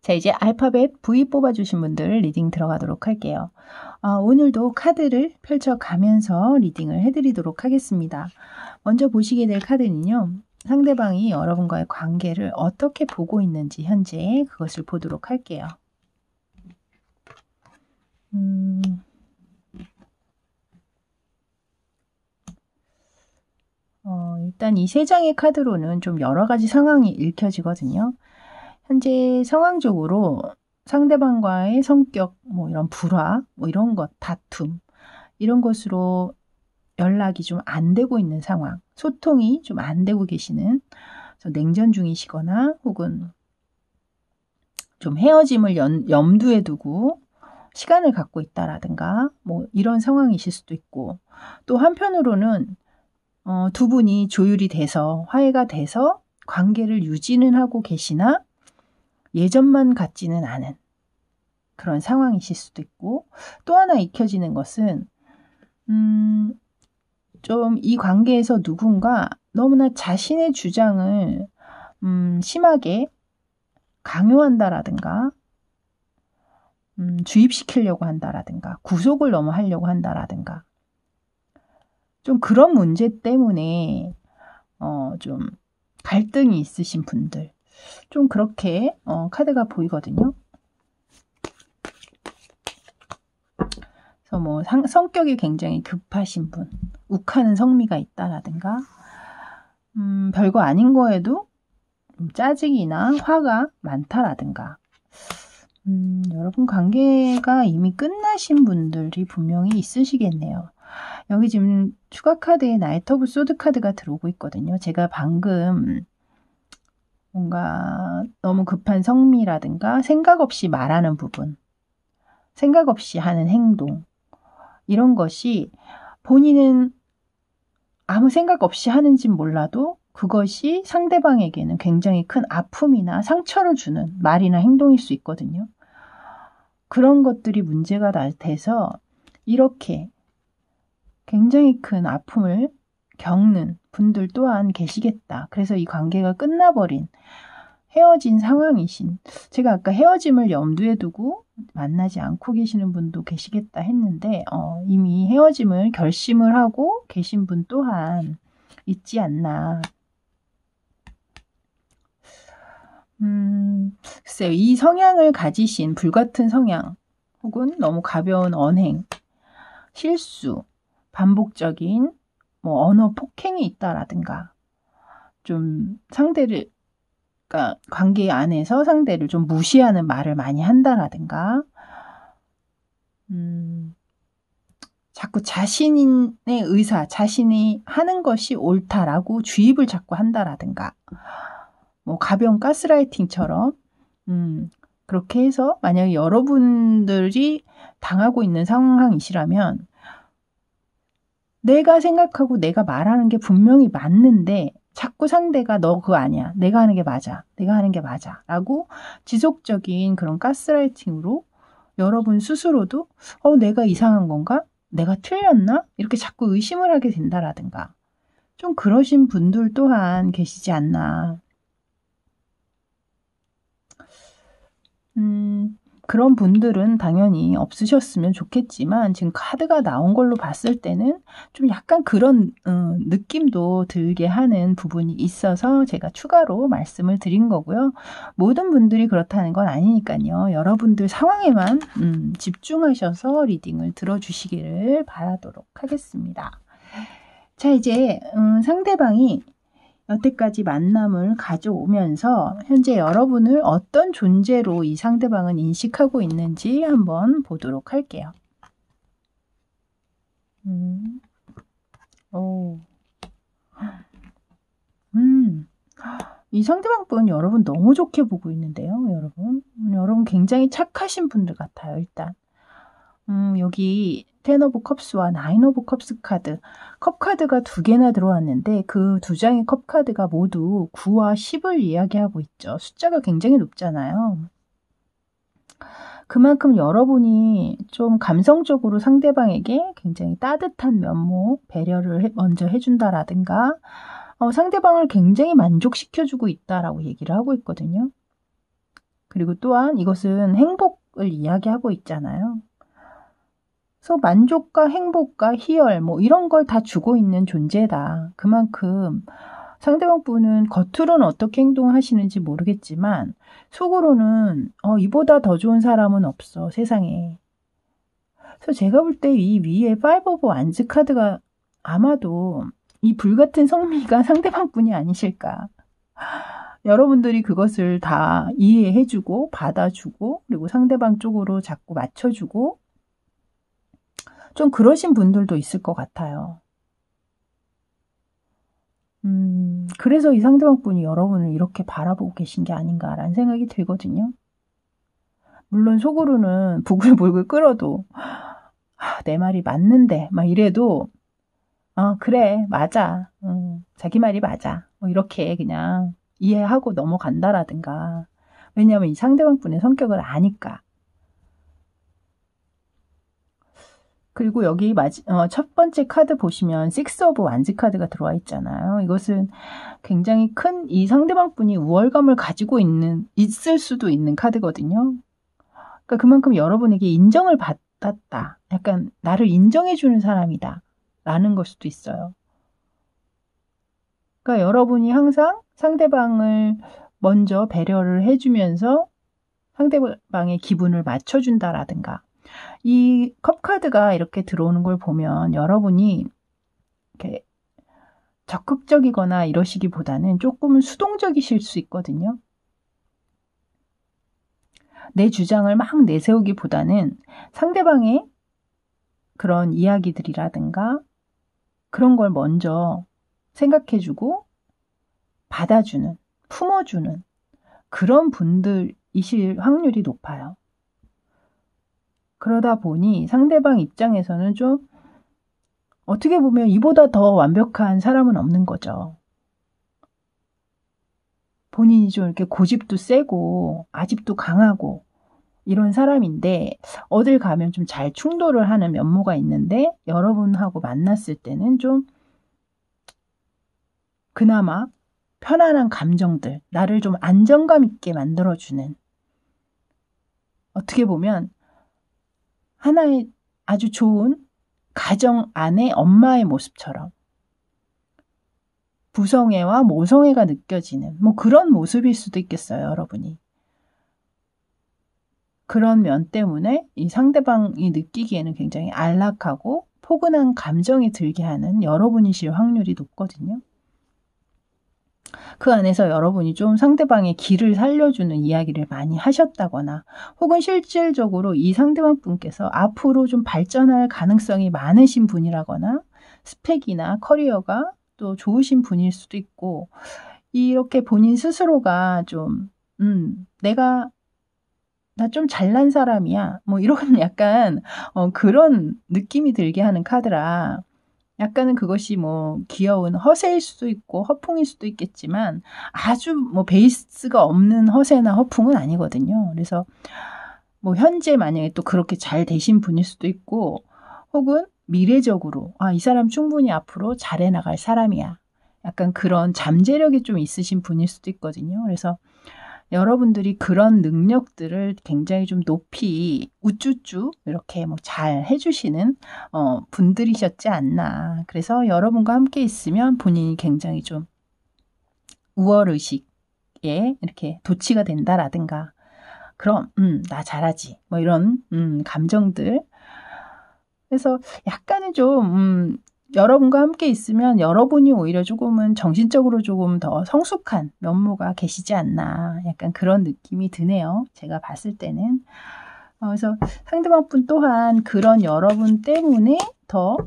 자, 이제 알파벳 V 뽑아주신 분들 리딩 들어가도록 할게요. 오늘도 카드를 펼쳐가면서 리딩을 해드리도록 하겠습니다. 먼저 보시게 될 카드는요. 상대방이 여러분과의 관계를 어떻게 보고 있는지 현재 그것을 보도록 할게요. 일단 이 세 장의 카드로는 좀 여러 가지 상황이 읽혀지거든요. 현재 상황적으로 상대방과의 성격, 뭐 이런 불화, 뭐 이런 것, 다툼, 이런 것으로 연락이 좀 안 되고 있는 상황, 소통이 좀 안 되고 계시는, 냉전 중이시거나 혹은 좀 헤어짐을 염두에 두고 시간을 갖고 있다라든가 뭐 이런 상황이실 수도 있고, 또 한편으로는 두 분이 조율이 돼서 화해가 돼서 관계를 유지는 하고 계시나 예전만 같지는 않은 그런 상황이실 수도 있고, 또 하나 익혀지는 것은 좀 이 관계에서 누군가 너무나 자신의 주장을 심하게 강요한다라든가 주입시키려고 한다라든가 구속을 너무 하려고 한다라든가 좀 그런 문제 때문에 좀 갈등이 있으신 분들, 좀 그렇게 카드가 보이거든요. 그래서 뭐 성격이 굉장히 급하신 분, 욱하는 성미가 있다라든가, 별거 아닌 거에도 짜증이나 화가 많다라든가, 여러분 관계가 이미 끝나신 분들이 분명히 있으시겠네요. 여기 지금 추가 카드에 나이트 오브 소드 카드가 들어오고 있거든요. 제가 방금 뭔가 너무 급한 성미라든가 생각 없이 말하는 부분, 생각 없이 하는 행동, 이런 것이 본인은 아무 생각 없이 하는진 몰라도 그것이 상대방에게는 굉장히 큰 아픔이나 상처를 주는 말이나 행동일 수 있거든요. 그런 것들이 문제가 돼서 이렇게 굉장히 큰 아픔을 겪는 분들 또한 계시겠다. 그래서 이 관계가 끝나버린, 헤어진 상황이신, 제가 아까 헤어짐을 염두에 두고 만나지 않고 계시는 분도 계시겠다 했는데 이미 헤어짐을 결심을 하고 계신 분 또한 있지 않나. 글쎄요. 이 성향을 가지신 불같은 성향, 혹은 너무 가벼운 언행, 실수, 반복적인 뭐 언어 폭행이 있다라든가, 좀 상대를, 그러니까 관계 안에서 상대를 좀 무시하는 말을 많이 한다라든가, 자꾸 자신의 의사, 자신이 하는 것이 옳다라고 주입을 자꾸 한다라든가, 뭐 가벼운 가스라이팅처럼 그렇게 해서 만약에 여러분들이 당하고 있는 상황이시라면 내가 생각하고 내가 말하는 게 분명히 맞는데 자꾸 상대가 너 그거 아니야. 내가 하는 게 맞아. 내가 하는 게 맞아. 라고 지속적인 그런 가스라이팅으로 여러분 스스로도 내가 이상한 건가? 내가 틀렸나? 이렇게 자꾸 의심을 하게 된다라든가. 좀 그러신 분들 또한 계시지 않나. 그런 분들은 당연히 없으셨으면 좋겠지만 지금 카드가 나온 걸로 봤을 때는 좀 약간 그런 느낌도 들게 하는 부분이 있어서 제가 추가로 말씀을 드린 거고요. 모든 분들이 그렇다는 건 아니니까요. 여러분들 상황에만 집중하셔서 리딩을 들어주시기를 바라도록 하겠습니다. 자, 이제 상대방이 여태까지 만남을 가져오면서 현재 여러분을 어떤 존재로 이 상대방은 인식하고 있는지 한번 보도록 할게요. 이 상대방 분 여러분 너무 좋게 보고 있는데요. 여러분 굉장히 착하신 분들 같아요. 일단 여기 10 오브 컵스와 9 오브 컵스 카드, 컵 카드가 2개나 들어왔는데 그 2장의 컵 카드가 모두 9와 10을 이야기하고 있죠. 숫자가 굉장히 높잖아요. 그만큼 여러분이 좀 감성적으로 상대방에게 굉장히 따뜻한 면목, 배려를 먼저 해준다라든가 상대방을 굉장히 만족시켜주고 있다라고 얘기를 하고 있거든요. 그리고 또한 이것은 행복을 이야기하고 있잖아요. 그래서 만족과 행복과 희열 뭐 이런 걸 다 주고 있는 존재다. 그만큼 상대방 분은 겉으로는 어떻게 행동하시는지 모르겠지만 속으로는 이보다 더 좋은 사람은 없어 세상에. 그래서 제가 볼 때 이 위에 5 오브 완즈 카드가 아마도 이 불같은 성미가 상대방 분이 아니실까. 여러분들이 그것을 다 이해해주고 받아주고 그리고 상대방 쪽으로 자꾸 맞춰주고 좀 그러신 분들도 있을 것 같아요. 그래서 이 상대방 분이 여러분을 이렇게 바라보고 계신 게 아닌가라는 생각이 들거든요. 물론 속으로는 부글부글 끓어도 내 말이 맞는데 막 이래도 그래 맞아 자기 말이 맞아 뭐 이렇게 그냥 이해하고 넘어간다라든가. 왜냐하면 이 상대방 분의 성격을 아니까. 그리고 여기 첫 번째 카드 보시면 6 오브 완즈 카드가 들어와 있잖아요. 이것은 굉장히 큰 이 상대방 분이 우월감을 가지고 있을 수도 있는 카드거든요. 그러니까 그만큼 여러분에게 인정을 받았다. 약간 나를 인정해주는 사람이다. 라는 걸 수도 있어요. 그러니까 여러분이 항상 상대방을 먼저 배려를 해주면서 상대방의 기분을 맞춰준다라든가, 이 컵카드가 이렇게 들어오는 걸 보면 여러분이 이렇게 적극적이거나 이러시기보다는 조금은 수동적이실 수 있거든요. 내 주장을 막 내세우기보다는 상대방의 그런 이야기들이라든가 그런 걸 먼저 생각해주고 받아주는, 품어주는 그런 분들이실 확률이 높아요. 그러다 보니 상대방 입장에서는 좀 어떻게 보면 이보다 더 완벽한 사람은 없는 거죠. 본인이 좀 이렇게 고집도 세고 아집도 강하고 이런 사람인데 어딜 가면 좀 잘 충돌을 하는 면모가 있는데 여러분하고 만났을 때는 좀 그나마 편안한 감정들, 나를 좀 안정감 있게 만들어주는, 어떻게 보면 하나의 아주 좋은 가정 안의 엄마의 모습처럼 부성애와 모성애가 느껴지는 뭐 그런 모습일 수도 있겠어요, 여러분이. 그런 면 때문에 이 상대방이 느끼기에는 굉장히 안락하고 포근한 감정이 들게 하는 여러분이실 확률이 높거든요. 그 안에서 여러분이 좀 상대방의 기를 살려주는 이야기를 많이 하셨다거나 혹은 실질적으로 이 상대방 분께서 앞으로 좀 발전할 가능성이 많으신 분이라거나 스펙이나 커리어가 또 좋으신 분일 수도 있고, 이렇게 본인 스스로가 좀 내가 나 좀 잘난 사람이야 뭐 이런 약간 그런 느낌이 들게 하는 카드라, 약간은 그것이 뭐 귀여운 허세일 수도 있고 허풍일 수도 있겠지만 아주 뭐 베이스가 없는 허세나 허풍은 아니거든요. 그래서 뭐 현재 만약에 또 그렇게 잘 되신 분일 수도 있고 혹은 미래적으로 이 사람 충분히 앞으로 잘해 나갈 사람이야, 약간 그런 잠재력이 좀 있으신 분일 수도 있거든요. 그래서 여러분들이 그런 능력들을 굉장히 좀 높이 우쭈쭈 이렇게 뭐 잘 해주시는 분들이셨지 않나. 그래서 여러분과 함께 있으면 본인이 굉장히 좀 우월의식에 이렇게 도취가 된다라든가, 그럼 나 잘하지 뭐 이런 감정들. 그래서 약간은 좀 여러분과 함께 있으면 여러분이 오히려 조금은 정신적으로 조금 더 성숙한 면모가 계시지 않나, 약간 그런 느낌이 드네요. 제가 봤을 때는. 그래서 상대방 분 또한 그런 여러분 때문에 더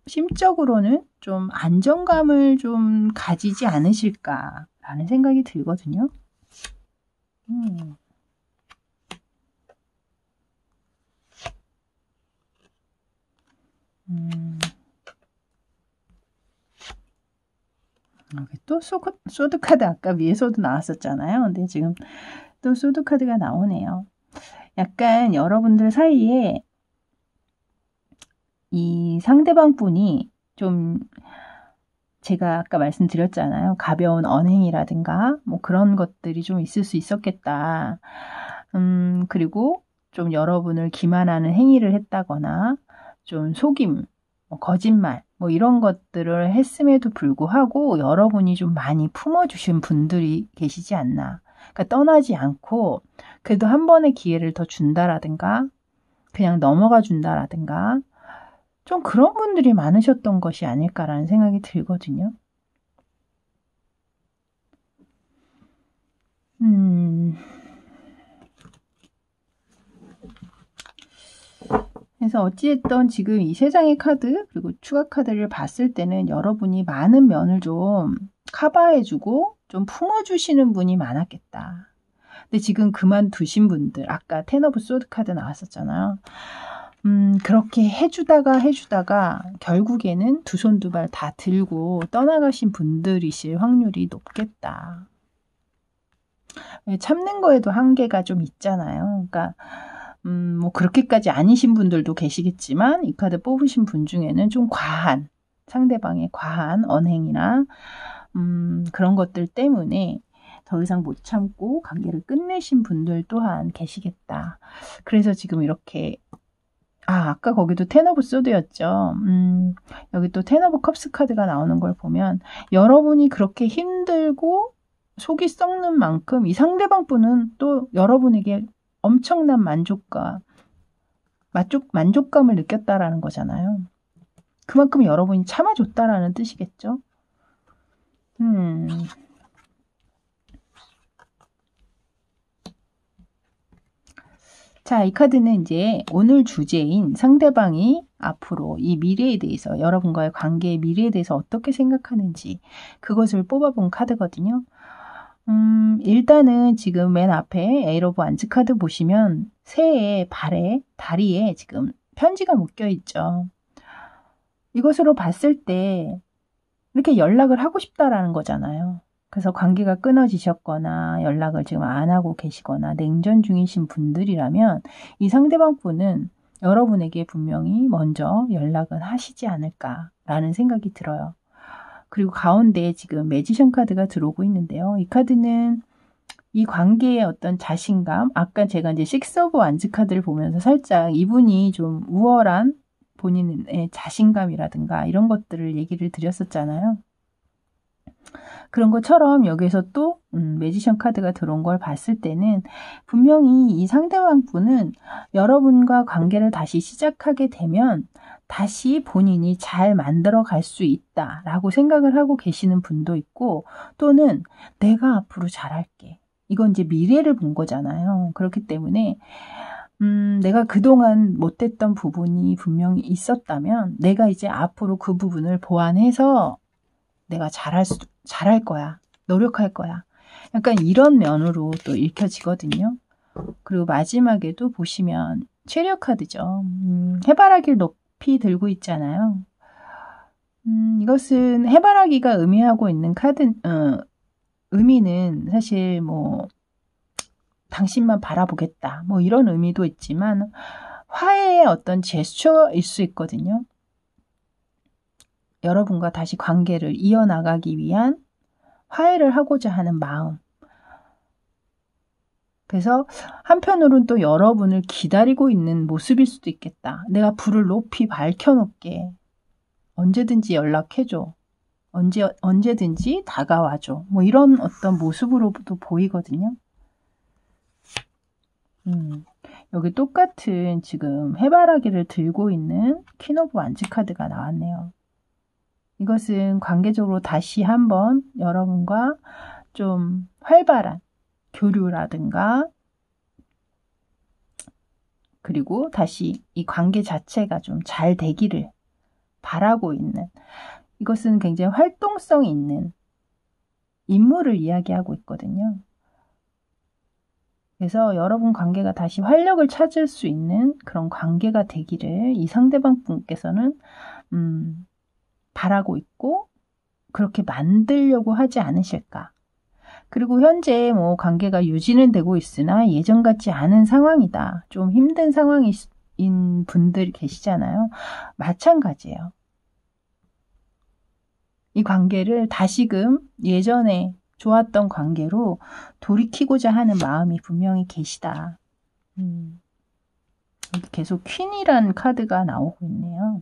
심적으로는 좀 안정감을 좀 가지지 않으실까라는 생각이 들거든요. 또 소드 카드 아까 위에서도 나왔었잖아요. 근데 지금 또 소드 카드가 나오네요. 약간 여러분들 사이에 이 상대방 분이 좀, 제가 아까 말씀드렸잖아요. 가벼운 언행이라든가 뭐 그런 것들이 좀 있을 수 있었겠다. 그리고 좀 여러분을 기만하는 행위를 했다거나 좀 속임, 뭐 거짓말 뭐 이런 것들을 했음에도 불구하고 여러분이 좀 많이 품어주신 분들이 계시지 않나. 그러니까 떠나지 않고 그래도 한 번의 기회를 더 준다라든가 그냥 넘어가 준다라든가 좀 그런 분들이 많으셨던 것이 아닐까라는 생각이 들거든요. 그래서 어찌됐든 지금 이 세 장의 카드 그리고 추가 카드를 봤을 때는 여러분이 많은 면을 좀 커버해주고 좀 품어주시는 분이 많았겠다. 근데 지금 그만두신 분들, 아까 텐 오브 소드 카드 나왔었잖아요. 그렇게 해주다가 결국에는 두 손 두 발 다 들고 떠나가신 분들이실 확률이 높겠다. 참는 거에도 한계가 좀 있잖아요. 그러니까 뭐 그렇게까지 아니신 분들도 계시겠지만 이 카드 뽑으신 분 중에는 좀 과한, 상대방의 과한 언행이나 그런 것들 때문에 더 이상 못 참고 관계를 끝내신 분들 또한 계시겠다. 그래서 지금 이렇게 아까 거기도 텐 오브 소드였죠. 여기 또 텐 오브 컵스 카드가 나오는 걸 보면 여러분이 그렇게 힘들고 속이 썩는 만큼 이 상대방 분은 또 여러분에게 엄청난 만족감을 느꼈다라는 거잖아요. 그만큼 여러분이 참아줬다라는 뜻이겠죠. 자, 이 카드는 이제 오늘 주제인 상대방이 앞으로 이 미래에 대해서, 여러분과의 관계의 미래에 대해서 어떻게 생각하는지 그것을 뽑아본 카드거든요. 일단은 지금 맨 앞에 에이트 오브 완즈 카드 보시면 새의 발에, 다리에 지금 편지가 묶여 있죠. 이것으로 봤을 때 이렇게 연락을 하고 싶다라는 거잖아요. 그래서 관계가 끊어지셨거나 연락을 지금 안 하고 계시거나 냉전 중이신 분들이라면 이 상대방 분은 여러분에게 분명히 먼저 연락은 하시지 않을까라는 생각이 들어요. 그리고 가운데에 지금 매지션 카드가 들어오고 있는데요. 이 카드는 이 관계의 어떤 자신감, 아까 제가 이제 식스 오브 완즈 카드를 보면서 살짝 이분이 좀 우월한 본인의 자신감이라든가 이런 것들을 얘기를 드렸었잖아요. 그런 것처럼 여기에서 또 매지션 카드가 들어온 걸 봤을 때는 분명히 이 상대방 분은 여러분과 관계를 다시 시작하게 되면 다시 본인이 잘 만들어 갈 수 있다라고 생각을 하고 계시는 분도 있고, 또는 내가 앞으로 잘할게. 이건 이제 미래를 본 거잖아요. 그렇기 때문에 내가 그동안 못했던 부분이 분명히 있었다면 내가 이제 앞으로 그 부분을 보완해서 내가 잘할 거야. 노력할 거야. 약간 이런 면으로 또 읽혀지거든요. 그리고 마지막에도 보시면 체리엇 카드죠. 해바라기를 높이 들고 있잖아요. 이것은 해바라기가 의미하고 있는 의미는 사실 뭐 당신만 바라보겠다 뭐 이런 의미도 있지만 화해의 어떤 제스처일 수 있거든요. 여러분과 다시 관계를 이어나가기 위한 화해를 하고자 하는 마음. 그래서 한편으로는 또 여러분을 기다리고 있는 모습일 수도 있겠다. 내가 불을 높이 밝혀놓게. 언제든지 연락해줘. 언제든지 다가와줘. 뭐 이런 어떤 모습으로도 보이거든요. 여기 똑같은 지금 해바라기를 들고 있는 퀸 오브 완즈 카드가 나왔네요. 이것은 관계적으로 다시 한번 여러분과 좀 활발한 교류라든가 그리고 다시 이 관계 자체가 좀 잘 되기를 바라고 있는, 이것은 굉장히 활동성 있는 인물을 이야기하고 있거든요. 그래서 여러분 관계가 다시 활력을 찾을 수 있는 그런 관계가 되기를 이 상대방 분께서는 바라고 있고 그렇게 만들려고 하지 않으실까. 그리고 현재 뭐 관계가 유지는 되고 있으나 예전 같지 않은 상황이다. 좀 힘든 상황인 분들이 계시잖아요. 마찬가지예요. 이 관계를 다시금 예전에 좋았던 관계로 돌이키고자 하는 마음이 분명히 계시다. 여기 계속 퀸이란 카드가 나오고 있네요.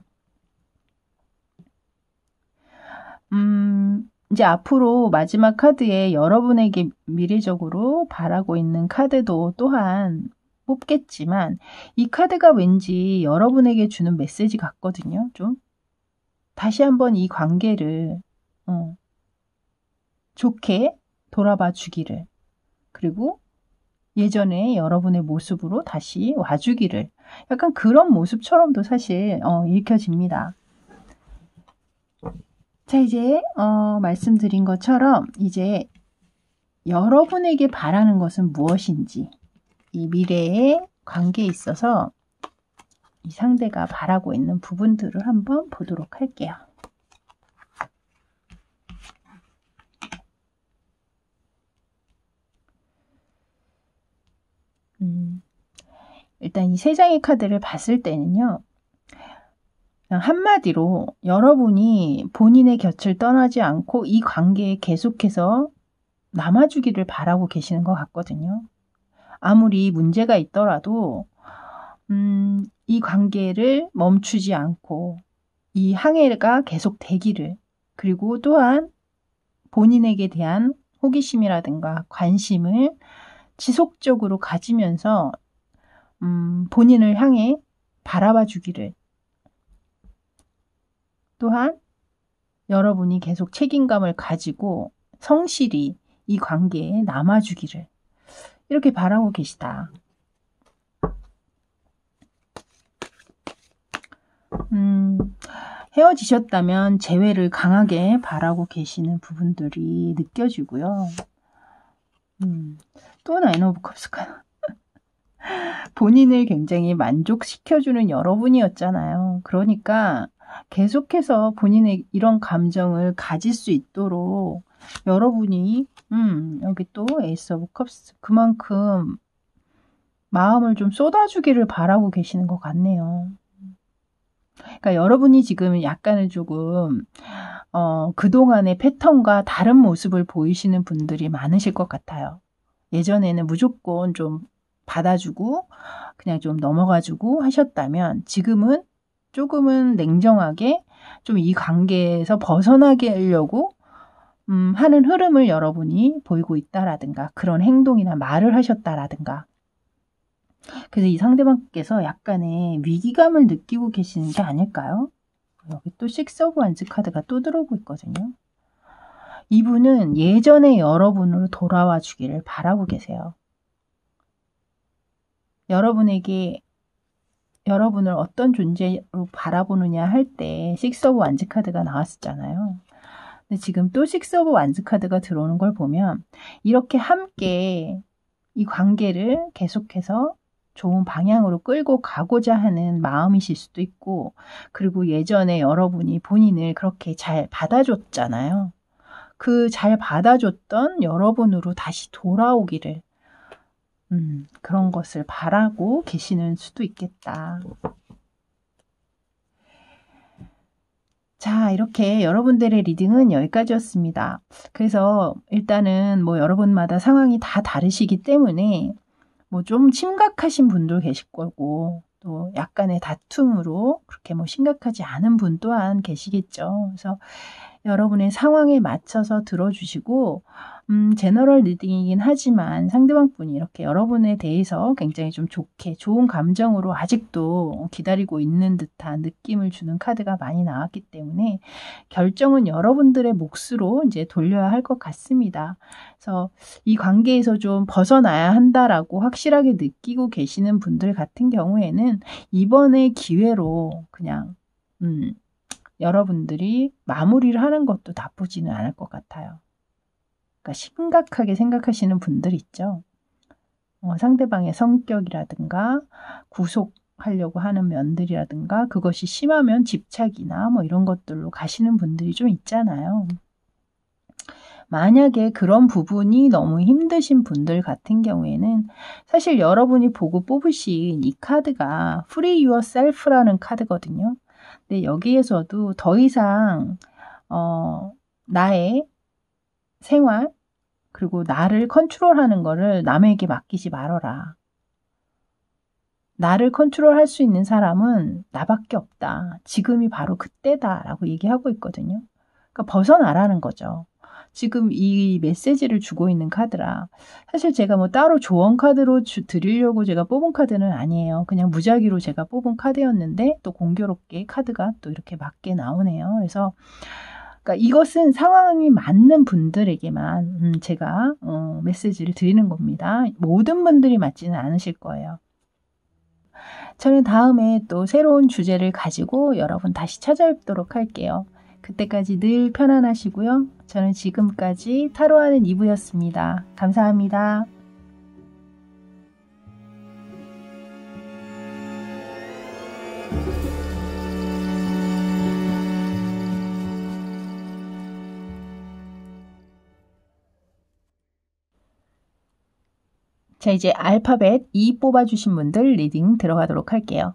이제 앞으로 마지막 카드에 여러분에게 미래적으로 바라고 있는 카드도 또한 뽑겠지만 이 카드가 왠지 여러분에게 주는 메시지 같거든요. 좀 다시 한번 이 관계를 좋게 돌아봐 주기를, 그리고 예전에 여러분의 모습으로 다시 와주기를, 약간 그런 모습처럼도 사실 읽혀집니다. 자, 이제 말씀드린 것처럼 이제 여러분에게 바라는 것은 무엇인지, 이 미래의 관계에 있어서 이 상대가 바라고 있는 부분들을 한번 보도록 할게요. 일단 이 세 장의 카드를 봤을 때는요. 한마디로 여러분이 본인의 곁을 떠나지 않고 이 관계에 계속해서 남아주기를 바라고 계시는 것 같거든요. 아무리 문제가 있더라도 이 관계를 멈추지 않고 이 항해가 계속 되기를, 그리고 또한 본인에게 대한 호기심이라든가 관심을 지속적으로 가지면서 본인을 향해 바라봐 주기를, 또한 여러분이 계속 책임감을 가지고 성실히 이 관계에 남아주기를, 이렇게 바라고 계시다. 헤어지셨다면 재회를 강하게 바라고 계시는 부분들이 느껴지고요. 또 나인 오브 컵스가 본인을 굉장히 만족시켜주는 여러분이었잖아요. 그러니까 계속해서 본인의 이런 감정을 가질 수 있도록 여러분이 여기 또 에이스 오브 컵스, 그만큼 마음을 좀 쏟아주기를 바라고 계시는 것 같네요. 그러니까 여러분이 지금 약간은 조금 그동안의 패턴과 다른 모습을 보이시는 분들이 많으실 것 같아요. 예전에는 무조건 좀 받아주고 그냥 좀 넘어가주고 하셨다면 지금은 조금은 냉정하게 좀 이 관계에서 벗어나게 하려고 하는 흐름을 여러분이 보이고 있다라든가 그런 행동이나 말을 하셨다라든가, 그래서 이 상대방께서 약간의 위기감을 느끼고 계시는 게 아닐까요? 여기 또 식스 오브 완즈 카드가 또 들어오고 있거든요. 이분은 예전의 여러분으로 돌아와 주기를 바라고 계세요. 여러분에게 여러분을 어떤 존재로 바라보느냐 할 때 식스 오브 완즈 카드가 나왔었잖아요. 근데 지금 또 식스 오브 완즈 카드가 들어오는 걸 보면 이렇게 함께 이 관계를 계속해서 좋은 방향으로 끌고 가고자 하는 마음이실 수도 있고, 그리고 예전에 여러분이 본인을 그렇게 잘 받아줬잖아요. 그 잘 받아줬던 여러분으로 다시 돌아오기를 그런 것을 바라고 계시는 수도 있겠다. 자, 이렇게 여러분들의 리딩은 여기까지였습니다. 그래서 일단은 뭐 여러분마다 상황이 다 다르시기 때문에 뭐 좀 심각하신 분도 계실 거고, 또 약간의 다툼으로 그렇게 뭐 심각하지 않은 분 또한 계시겠죠. 그래서 여러분의 상황에 맞춰서 들어주시고, 제너럴 리딩이긴 하지만 상대방 분이 이렇게 여러분에 대해서 굉장히 좀 좋게, 좋은 감정으로 아직도 기다리고 있는 듯한 느낌을 주는 카드가 많이 나왔기 때문에 결정은 여러분들의 몫으로 이제 돌려야 할 것 같습니다. 그래서 이 관계에서 좀 벗어나야 한다라고 확실하게 느끼고 계시는 분들 같은 경우에는 이번에 기회로 그냥 여러분들이 마무리를 하는 것도 나쁘지는 않을 것 같아요. 그러니까 심각하게 생각하시는 분들 있죠. 상대방의 성격이라든가 구속하려고 하는 면들이라든가 그것이 심하면 집착이나 뭐 이런 것들로 가시는 분들이 좀 있잖아요. 만약에 그런 부분이 너무 힘드신 분들 같은 경우에는 사실 여러분이 보고 뽑으신 이 카드가 Free Yourself라는 카드거든요. 근데 여기에서도 더 이상 나의 생활 그리고 나를 컨트롤하는 거를 남에게 맡기지 말아라. 나를 컨트롤할 수 있는 사람은 나밖에 없다. 지금이 바로 그때다라고 얘기하고 있거든요. 그러니까 벗어나라는 거죠. 지금 이 메시지를 주고 있는 카드라. 사실 제가 뭐 따로 조언 카드로 드리려고 제가 뽑은 카드는 아니에요. 그냥 무작위로 제가 뽑은 카드였는데 또 공교롭게 카드가 또 이렇게 맞게 나오네요. 그래서 그러니까 이것은 상황이 맞는 분들에게만 제가 메시지를 드리는 겁니다. 모든 분들이 맞지는 않으실 거예요. 저는 다음에 또 새로운 주제를 가지고 여러분 다시 찾아뵙도록 할게요. 그때까지 늘 편안하시고요. 저는 지금까지 타로하는 이브였습니다. 감사합니다. 자, 이제 알파벳 2 뽑아주신 분들 리딩 들어가도록 할게요.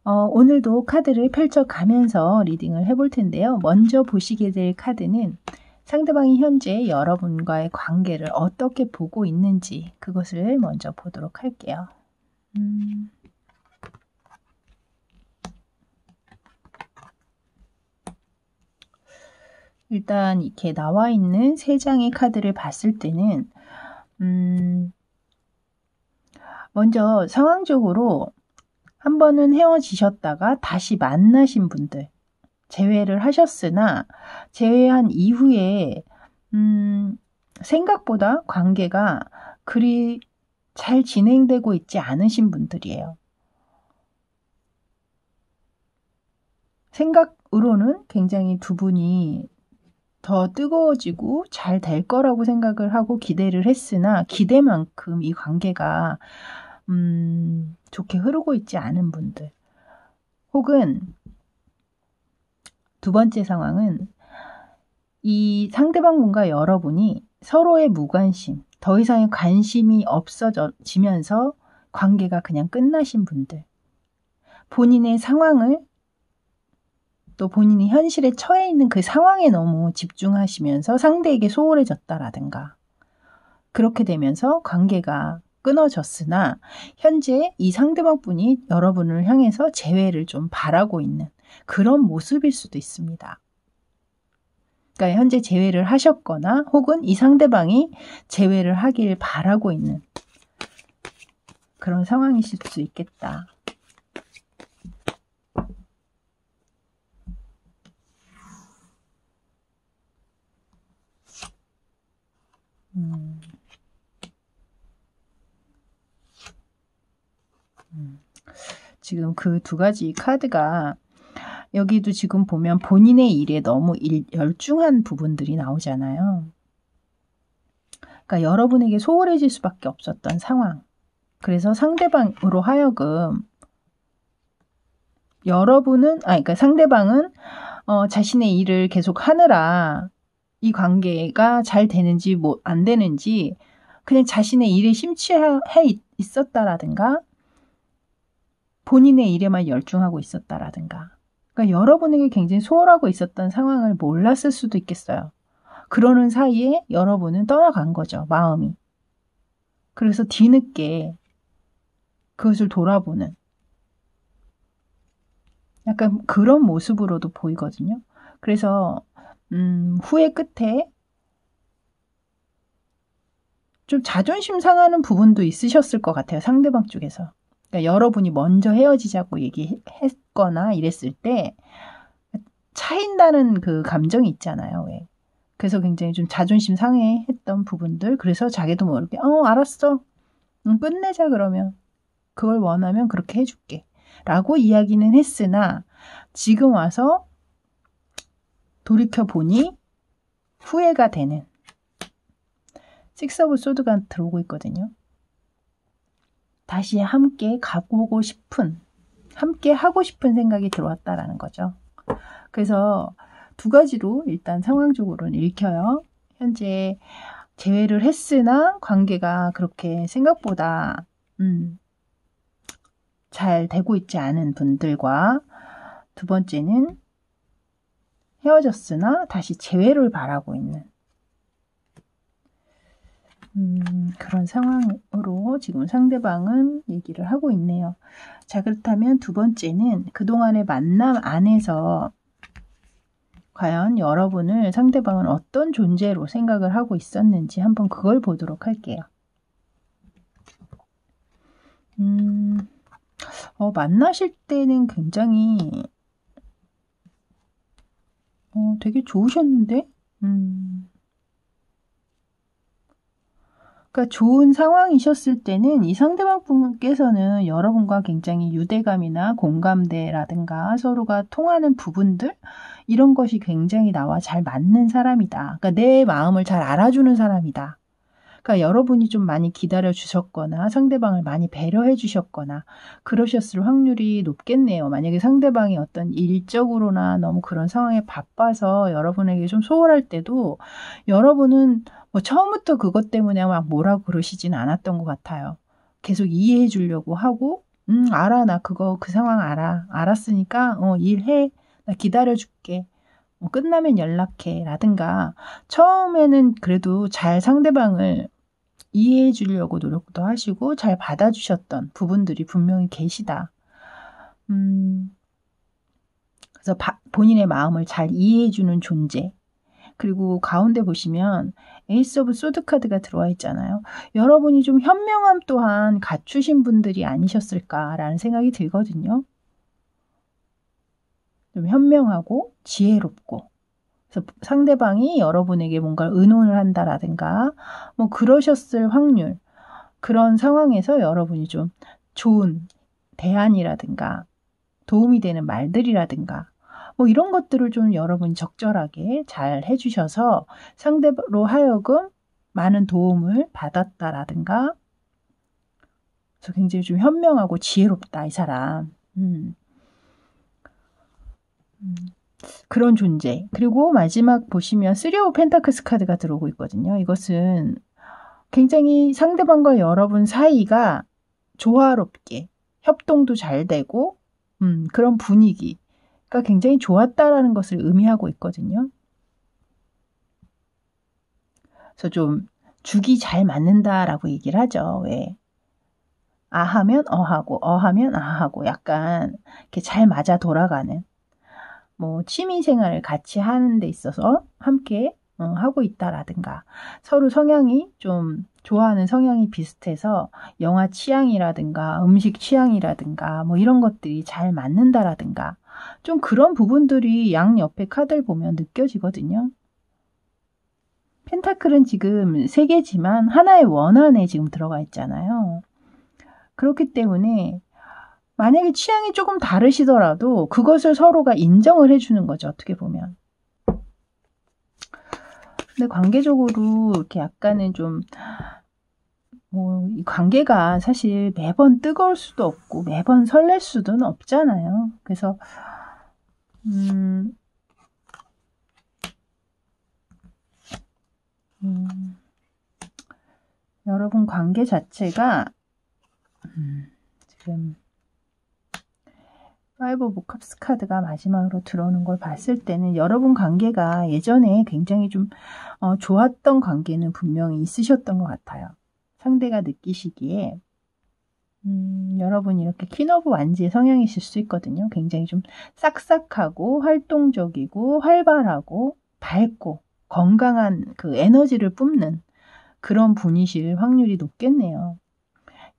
오늘도 카드를 펼쳐가면서 리딩을 해볼 텐데요. 먼저 보시게 될 카드는 상대방이 현재 여러분과의 관계를 어떻게 보고 있는지 그것을 먼저 보도록 할게요. 일단 이렇게 나와 있는 세 장의 카드를 봤을 때는 먼저 상황적으로 한 번은 헤어지셨다가 다시 만나신 분들, 재회를 하셨으나 재회한 이후에 생각보다 관계가 그리 잘 진행되고 있지 않으신 분들이에요. 생각으로는 굉장히 두 분이 더 뜨거워지고 잘 될 거라고 생각을 하고 기대를 했으나 기대만큼 이 관계가 좋게 흐르고 있지 않은 분들, 혹은 두 번째 상황은 이 상대방분과 여러분이 서로의 무관심, 더 이상의 관심이 없어지면서 관계가 그냥 끝나신 분들, 본인의 상황을, 또 본인이 현실에 처해 있는 그 상황에 너무 집중하시면서 상대에게 소홀해졌다라든가, 그렇게 되면서 관계가 끊어졌으나 현재 이 상대방 분이 여러분을 향해서 재회를 좀 바라고 있는 그런 모습일 수도 있습니다. 그러니까 현재 재회를 하셨거나 혹은 이 상대방이 재회를 하길 바라고 있는 그런 상황이실 수 있겠다. 지금 그 두 가지 카드가, 여기도 지금 보면 본인의 일에 너무 열중한 부분들이 나오잖아요. 그러니까 여러분에게 소홀해질 수밖에 없었던 상황. 그래서 상대방으로 하여금 그러니까 상대방은 자신의 일을 계속 하느라 이 관계가 잘 되는지 안 되는지 그냥 자신의 일에 심취해 있었다라든가 본인의 일에만 열중하고 있었다라든가, 그러니까 여러분에게 굉장히 소홀하고 있었던 상황을 몰랐을 수도 있겠어요. 그러는 사이에 여러분은 떠나간 거죠, 마음이. 그래서 뒤늦게 그것을 돌아보는 약간 그런 모습으로도 보이거든요. 그래서 후회 끝에 좀 자존심 상하는 부분도 있으셨을 것 같아요, 상대방 쪽에서. 그러니까 여러분이 먼저 헤어지자고 얘기했거나 이랬을 때 차인다는 그 감정이 있잖아요. 왜? 그래서 굉장히 좀 자존심 상해했던 부분들, 그래서 자기도 모르게 알았어, 끝내자, 그러면 그걸 원하면 그렇게 해줄게 라고 이야기는 했으나 지금 와서 돌이켜보니 후회가 되는 식스 오브 소드가 들어오고 있거든요. 다시 함께 가보고 싶은, 함께 하고 싶은 생각이 들어왔다라는 거죠. 그래서 두 가지로 일단 상황적으로는 읽혀요. 현재 재회를 했으나 관계가 그렇게 생각보다 잘 되고 있지 않은 분들과, 두 번째는 헤어졌으나 다시 재회를 바라고 있는 그런 상황으로 지금 상대방은 얘기를 하고 있네요. 자, 그렇다면 두 번째는 그동안의 만남 안에서 과연 여러분을 상대방은 어떤 존재로 생각을 하고 있었는지 한번 그걸 보도록 할게요. 만나실 때는 굉장히 되게 좋으셨는데? 그러니까 좋은 상황이셨을 때는 이 상대방 분께서는 여러분과 굉장히 유대감이나 공감대라든가 서로가 통하는 부분들, 이런 것이 굉장히 나와 잘 맞는 사람이다. 그러니까 내 마음을 잘 알아주는 사람이다. 그러니까 여러분이 좀 많이 기다려 주셨거나 상대방을 많이 배려해 주셨거나 그러셨을 확률이 높겠네요. 만약에 상대방이 어떤 일적으로나 너무 그런 상황에 바빠서 여러분에게 좀 소홀할 때도 여러분은 처음부터 그것 때문에 막 뭐라고 그러시진 않았던 것 같아요. 계속 이해해 주려고 하고, 알아, 나 그 상황 알아. 알았으니까 일해. 나 기다려 줄게. 끝나면 연락해 라든가, 처음에는 그래도 잘 상대방을 이해해 주려고 노력도 하시고 잘 받아주셨던 부분들이 분명히 계시다. 그래서 본인의 마음을 잘 이해해 주는 존재, 그리고 가운데 보시면 에이스 오브 소드 카드가 들어와 있잖아요. 여러분이 좀 현명함 또한 갖추신 분들이 아니셨을까라는 생각이 들거든요. 좀 현명하고 지혜롭고, 그래서 상대방이 여러분에게 뭔가 의논을 한다라든가 뭐 그러셨을 확률, 그런 상황에서 여러분이 좀 좋은 대안이라든가 도움이 되는 말들이라든가 뭐 이런 것들을 좀 여러분이 적절하게 잘 해주셔서 상대로 하여금 많은 도움을 받았다라든가, 그래서 굉장히 좀 현명하고 지혜롭다 이 사람. 그런 존재. 그리고 마지막 보시면 3 오브 펜타클스 카드가 들어오고 있거든요. 이것은 굉장히 상대방과 여러분 사이가 조화롭게 협동도 잘 되고 그런 분위기가 굉장히 좋았다라는 것을 의미하고 있거든요. 그래서 좀 죽이 잘 맞는다라고 얘기를 하죠. 왜? 아 하면 어 하고, 어 하면 아 하고, 약간 이렇게 잘 맞아 돌아가는, 뭐 취미 생활을 같이 하는 데 있어서 함께 하고 있다라든가, 서로 성향이 좀 좋아하는 성향이 비슷해서 영화 취향이라든가 음식 취향이라든가 뭐 이런 것들이 잘 맞는다라든가, 좀 그런 부분들이 양옆에 카드를 보면 느껴지거든요. 펜타클은 지금 3개지만 하나의 원 안에 지금 들어가 있잖아요. 그렇기 때문에 만약에 취향이 조금 다르시더라도 그것을 서로가 인정을 해주는 거죠. 어떻게 보면. 근데 관계적으로 이렇게 약간은 좀, 뭐, 이 관계가 사실 매번 뜨거울 수도 없고 매번 설렐 수도 없잖아요. 그래서, 여러분 관계 자체가, 지금, 5 오브 컵스 카드가 마지막으로 들어오는 걸 봤을 때는 여러분 관계가 예전에 굉장히 좀 좋았던 관계는 분명히 있으셨던 것 같아요. 상대가 느끼시기에 여러분이 이렇게 퀸 오브 완지의 성향이실 수 있거든요. 굉장히 좀 싹싹하고 활동적이고 활발하고 밝고 건강한 그 에너지를 뿜는 그런 분이실 확률이 높겠네요.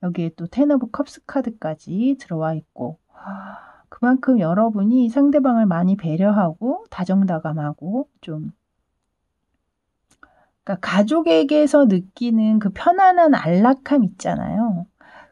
여기에 또 10 오브 컵스 카드까지 들어와 있고, 그만큼 여러분이 상대방을 많이 배려하고 다정다감하고 좀, 그러니까 가족에게서 느끼는 그 편안한 안락함 있잖아요.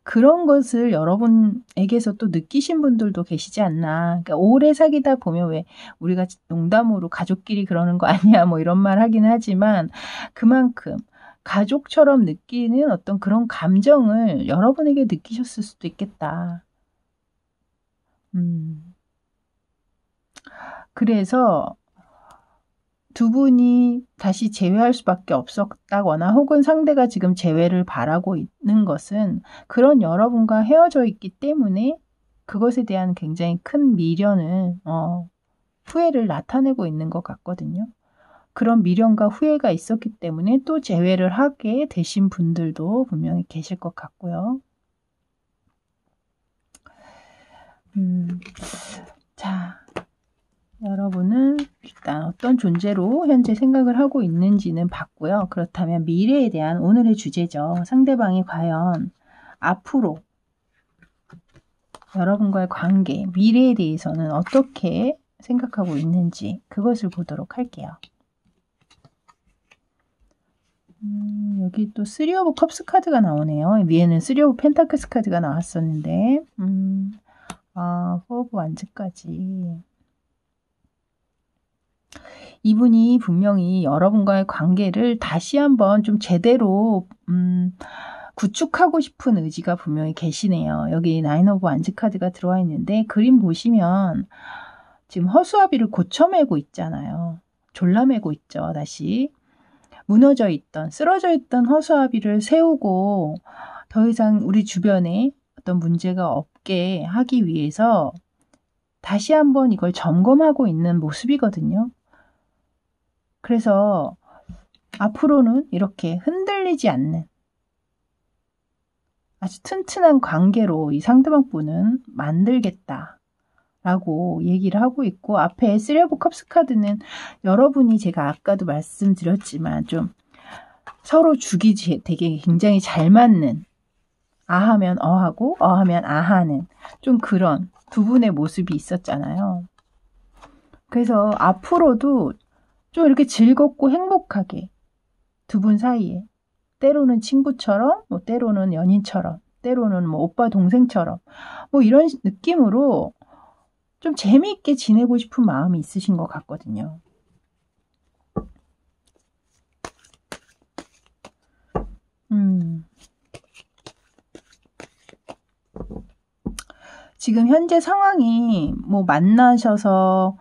그런 것을 여러분에게서 또 느끼신 분들도 계시지 않나. 그러니까 오래 사귀다 보면 왜 우리가 농담으로 가족끼리 그러는 거 아니야 뭐 이런 말 하긴 하지만, 그만큼 가족처럼 느끼는 어떤 그런 감정을 여러분에게 느끼셨을 수도 있겠다. 그래서 두 분이 다시 재회할 수밖에 없었다거나 혹은 상대가 지금 재회를 바라고 있는 것은 그런 여러분과 헤어져 있기 때문에 그것에 대한 굉장히 큰 미련을, 후회를 나타내고 있는 것 같거든요. 그런 미련과 후회가 있었기 때문에 또 재회를 하게 되신 분들도 분명히 계실 것 같고요. 자, 여러분은 일단 어떤 존재로 현재 생각을 하고 있는지는 봤고요. 그렇다면 미래에 대한 오늘의 주제죠. 상대방이 과연 앞으로 여러분과의 관계, 미래에 대해서는 어떻게 생각하고 있는지 그것을 보도록 할게요. 여기 또 3 오브 컵스 카드가 나오네요. 위에는 3 오브 펜타클스 카드가 나왔었는데 4 오브 완즈까지. 이분이 분명히 여러분과의 관계를 다시 한번 좀 제대로 구축하고 싶은 의지가 분명히 계시네요. 여기 9 오브 완즈 카드가 들어와 있는데 그림 보시면 지금 허수아비를 고쳐매고 있잖아요. 졸라매고 있죠. 다시 무너져 있던, 쓰러져 있던 허수아비를 세우고 더 이상 우리 주변에 어떤 문제가 없게 하기 위해서 다시 한번 이걸 점검하고 있는 모습이거든요. 그래서 앞으로는 이렇게 흔들리지 않는 아주 튼튼한 관계로 이 상대방 분은 만들겠다 라고 얘기를 하고 있고, 앞에 3 오브 컵스 카드는 여러분이 제가 아까도 말씀드렸지만 좀 서로 죽이 되게 굉장히 잘 맞는, 아 하면 어 하고 어 하면 아 하는 좀 그런 두 분의 모습이 있었잖아요. 그래서 앞으로도 좀 이렇게 즐겁고 행복하게 두 분 사이에, 때로는 친구처럼, 뭐 때로는 연인처럼, 때로는 뭐 오빠 동생처럼, 뭐 이런 느낌으로 좀 재미있게 지내고 싶은 마음이 있으신 것 같거든요. 지금 현재 상황이 뭐 만나셔서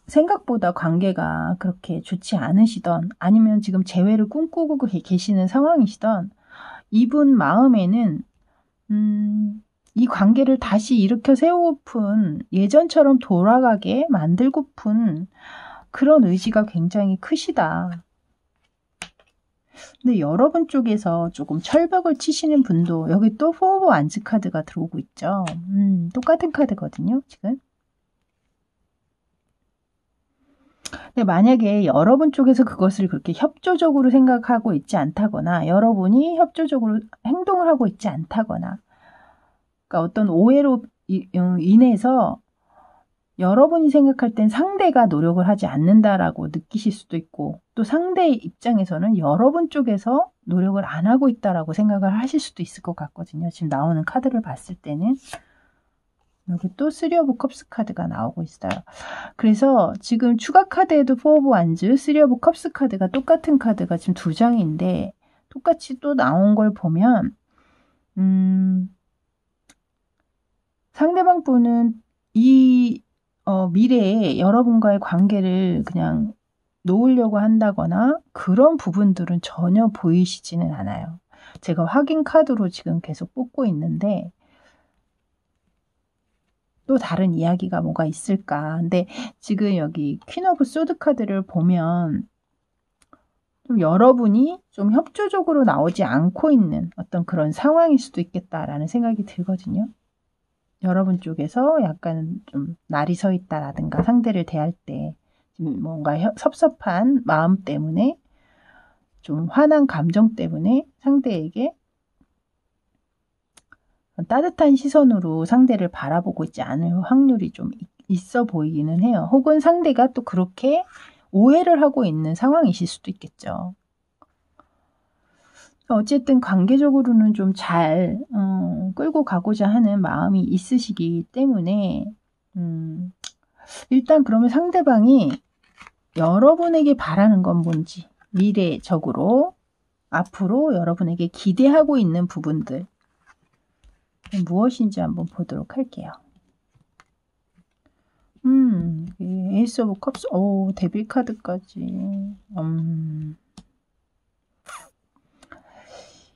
생각보다 관계가 그렇게 좋지 않으시던, 아니면 지금 재회를 꿈꾸고 계시는 상황이시던, 이분 마음에는 이 관계를 다시 일으켜 세우고픈, 예전처럼 돌아가게 만들고픈 그런 의지가 굉장히 크시다. 근데 여러분 쪽에서 조금 철벽을 치시는 분도, 여기 또 4 오브 완즈 카드가 들어오고 있죠. 똑같은 카드거든요, 지금. 근데 만약에 여러분 쪽에서 그것을 그렇게 협조적으로 생각하고 있지 않다거나, 여러분이 협조적으로 행동을 하고 있지 않다거나, 그러니까 어떤 오해로 인해서 여러분이 생각할 땐 상대가 노력을 하지 않는다라고 느끼실 수도 있고, 또 상대의 입장에서는 여러분 쪽에서 노력을 안 하고 있다라고 생각을 하실 수도 있을 것 같거든요. 지금 나오는 카드를 봤을 때는. 여기 또 3 오브 컵스 카드가 나오고 있어요. 그래서 지금 추가 카드에도 4 오브 완즈, 3 오브 컵스 카드가 똑같은 카드가 지금 2장인데, 똑같이 또 나온 걸 보면 상대방 분은 이 미래에 여러분과의 관계를 그냥 놓으려고 한다거나 그런 부분들은 전혀 보이시지는 않아요. 제가 확인 카드로 지금 계속 뽑고 있는데 또 다른 이야기가 뭐가 있을까. 근데 지금 여기 퀸 오브 소드 카드를 보면 좀 여러분이 좀 협조적으로 나오지 않고 있는 어떤 그런 상황일 수도 있겠다라는 생각이 들거든요. 여러분 쪽에서 약간 좀 날이 서 있다라든가, 상대를 대할 때 뭔가 섭섭한 마음 때문에, 좀 화난 감정 때문에 상대에게 따뜻한 시선으로 상대를 바라보고 있지 않을 확률이 좀 있어 보이기는 해요. 혹은 상대가 또 그렇게 오해를 하고 있는 상황이실 수도 있겠죠. 어쨌든 관계적으로는 좀 잘 끌고 가고자 하는 마음이 있으시기 때문에 일단 그러면 상대방이 여러분에게 바라는 건 뭔지, 미래적으로 앞으로 여러분에게 기대하고 있는 부분들 무엇인지 한번 보도록 할게요. 에이스 오브 컵스, 데빌 카드까지.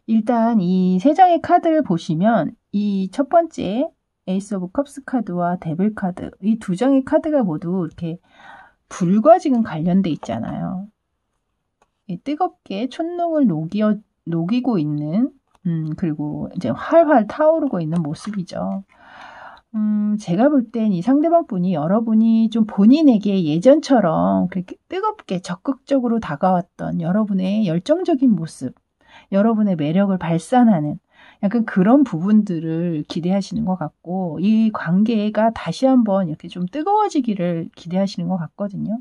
일단 이 세 장의 카드를 보시면 이 첫 번째 에이스 오브 컵스 카드와 데빌 카드, 이 두 장의 카드가 모두 이렇게 불과 지금 관련돼 있잖아요. 뜨겁게 촛농을 녹이고 있는, 그리고 이제 활활 타오르고 있는 모습이죠. 제가 볼 땐 이 상대방 분이 여러분이 좀 본인에게 예전처럼 그렇게 뜨겁게 적극적으로 다가왔던 여러분의 열정적인 모습, 여러분의 매력을 발산하는 약간 그런 부분들을 기대하시는 것 같고, 이 관계가 다시 한번 이렇게 좀 뜨거워지기를 기대하시는 것 같거든요.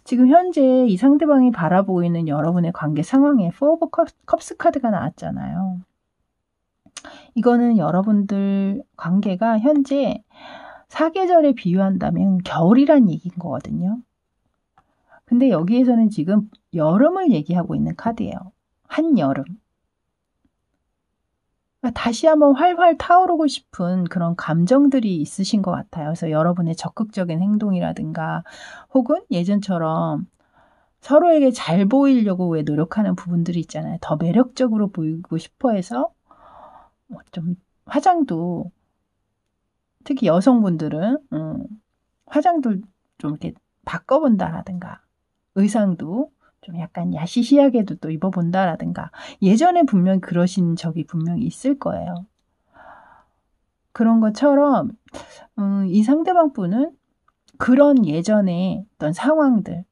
지금 현재 이 상대방이 바라보고 있는 여러분의 관계 상황에 4 오브 컵스 카드가 나왔잖아요. 이거는 여러분들 관계가 현재 사계절에 비유한다면 겨울이란 얘기인 거거든요. 근데 여기에서는 지금 여름을 얘기하고 있는 카드예요. 한여름. 다시 한번 활활 타오르고 싶은 그런 감정들이 있으신 것 같아요. 그래서 여러분의 적극적인 행동이라든가, 혹은 예전처럼 서로에게 잘 보이려고 왜 노력하는 부분들이 있잖아요. 더 매력적으로 보이고 싶어 해서 좀 화장도, 특히 여성분들은 화장도 좀 이렇게 바꿔본다라든가, 의상도 좀 약간 야시시하게도 또 입어본다라든가, 예전에 분명히 그러신 적이 분명히 있을 거예요. 그런 것처럼 이 상대방 분은 그런 예전에 어떤 상황들로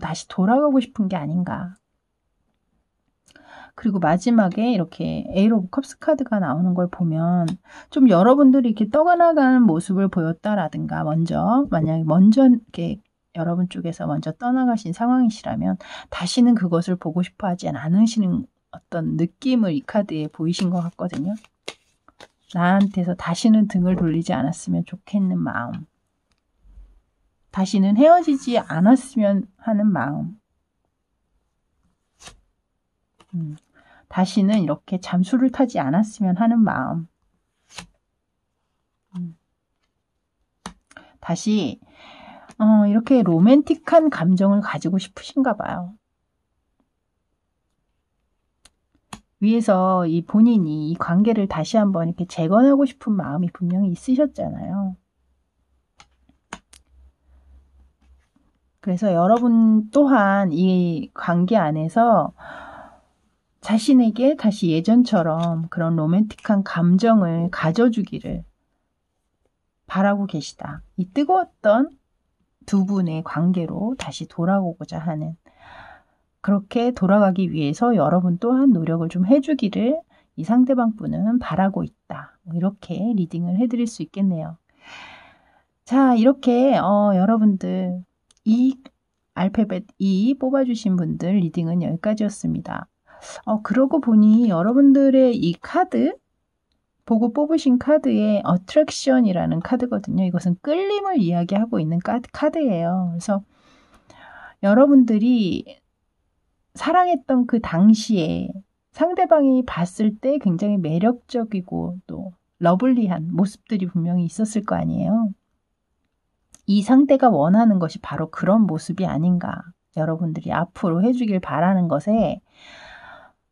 다시 돌아가고 싶은 게 아닌가. 그리고 마지막에 이렇게 에이트 오브 컵스 카드가 나오는 걸 보면 좀 여러분들이 이렇게 떠나가는 모습을 보였다라든가 만약에 먼저 이렇게 여러분 쪽에서 먼저 떠나가신 상황이시라면 다시는 그것을 보고 싶어 하지 않으시는 어떤 느낌을 이 카드에 보이신 것 같거든요. 나한테서 다시는 등을 돌리지 않았으면 좋겠는 마음. 다시는 헤어지지 않았으면 하는 마음. 다시는 이렇게 잠수를 타지 않았으면 하는 마음. 다시 이렇게 로맨틱한 감정을 가지고 싶으신가 봐요. 위에서 이 본인이 이 관계를 다시 한번 이렇게 재건하고 싶은 마음이 분명히 있으셨잖아요. 그래서 여러분 또한 이 관계 안에서 자신에게 다시 예전처럼 그런 로맨틱한 감정을 가져주기를 바라고 계시다. 이 뜨거웠던 두 분의 관계로 다시 돌아오고자 하는, 그렇게 돌아가기 위해서 여러분 또한 노력을 좀 해주기를 이 상대방 분은 바라고 있다. 이렇게 리딩을 해드릴 수 있겠네요. 자, 이렇게 여러분들 이 알파벳 E 뽑아주신 분들 리딩은 여기까지였습니다. 그러고 보니 여러분들의 이 카드, 보고 뽑으신 카드의 어트랙션이라는 카드거든요. 이것은 끌림을 이야기하고 있는 카드예요. 그래서 여러분들이 사랑했던 그 당시에 상대방이 봤을 때 굉장히 매력적이고 또 러블리한 모습들이 분명히 있었을 거 아니에요. 이 상대가 원하는 것이 바로 그런 모습이 아닌가. 여러분들이 앞으로 해주길 바라는 것에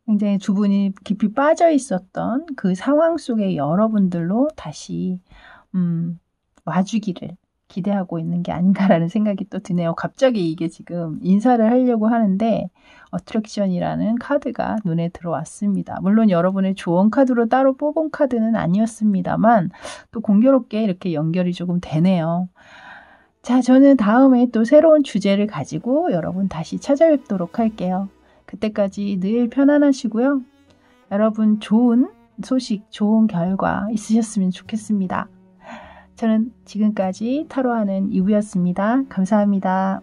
굉장히 두 분이 깊이 빠져 있었던 그 상황 속에 여러분들로 다시 와주기를 기대하고 있는 게 아닌가라는 생각이 또 드네요. 갑자기 이게 지금 인사를 하려고 하는데 어트랙션이라는 카드가 눈에 들어왔습니다. 물론 여러분의 조언 카드로 따로 뽑은 카드는 아니었습니다만 또 공교롭게 이렇게 연결이 조금 되네요. 자, 저는 다음에 또 새로운 주제를 가지고 여러분 다시 찾아뵙도록 할게요. 그때까지 늘 편안하시고요. 여러분 좋은 소식, 좋은 결과 있으셨으면 좋겠습니다. 저는 지금까지 타로하는 이부였습니다. 감사합니다.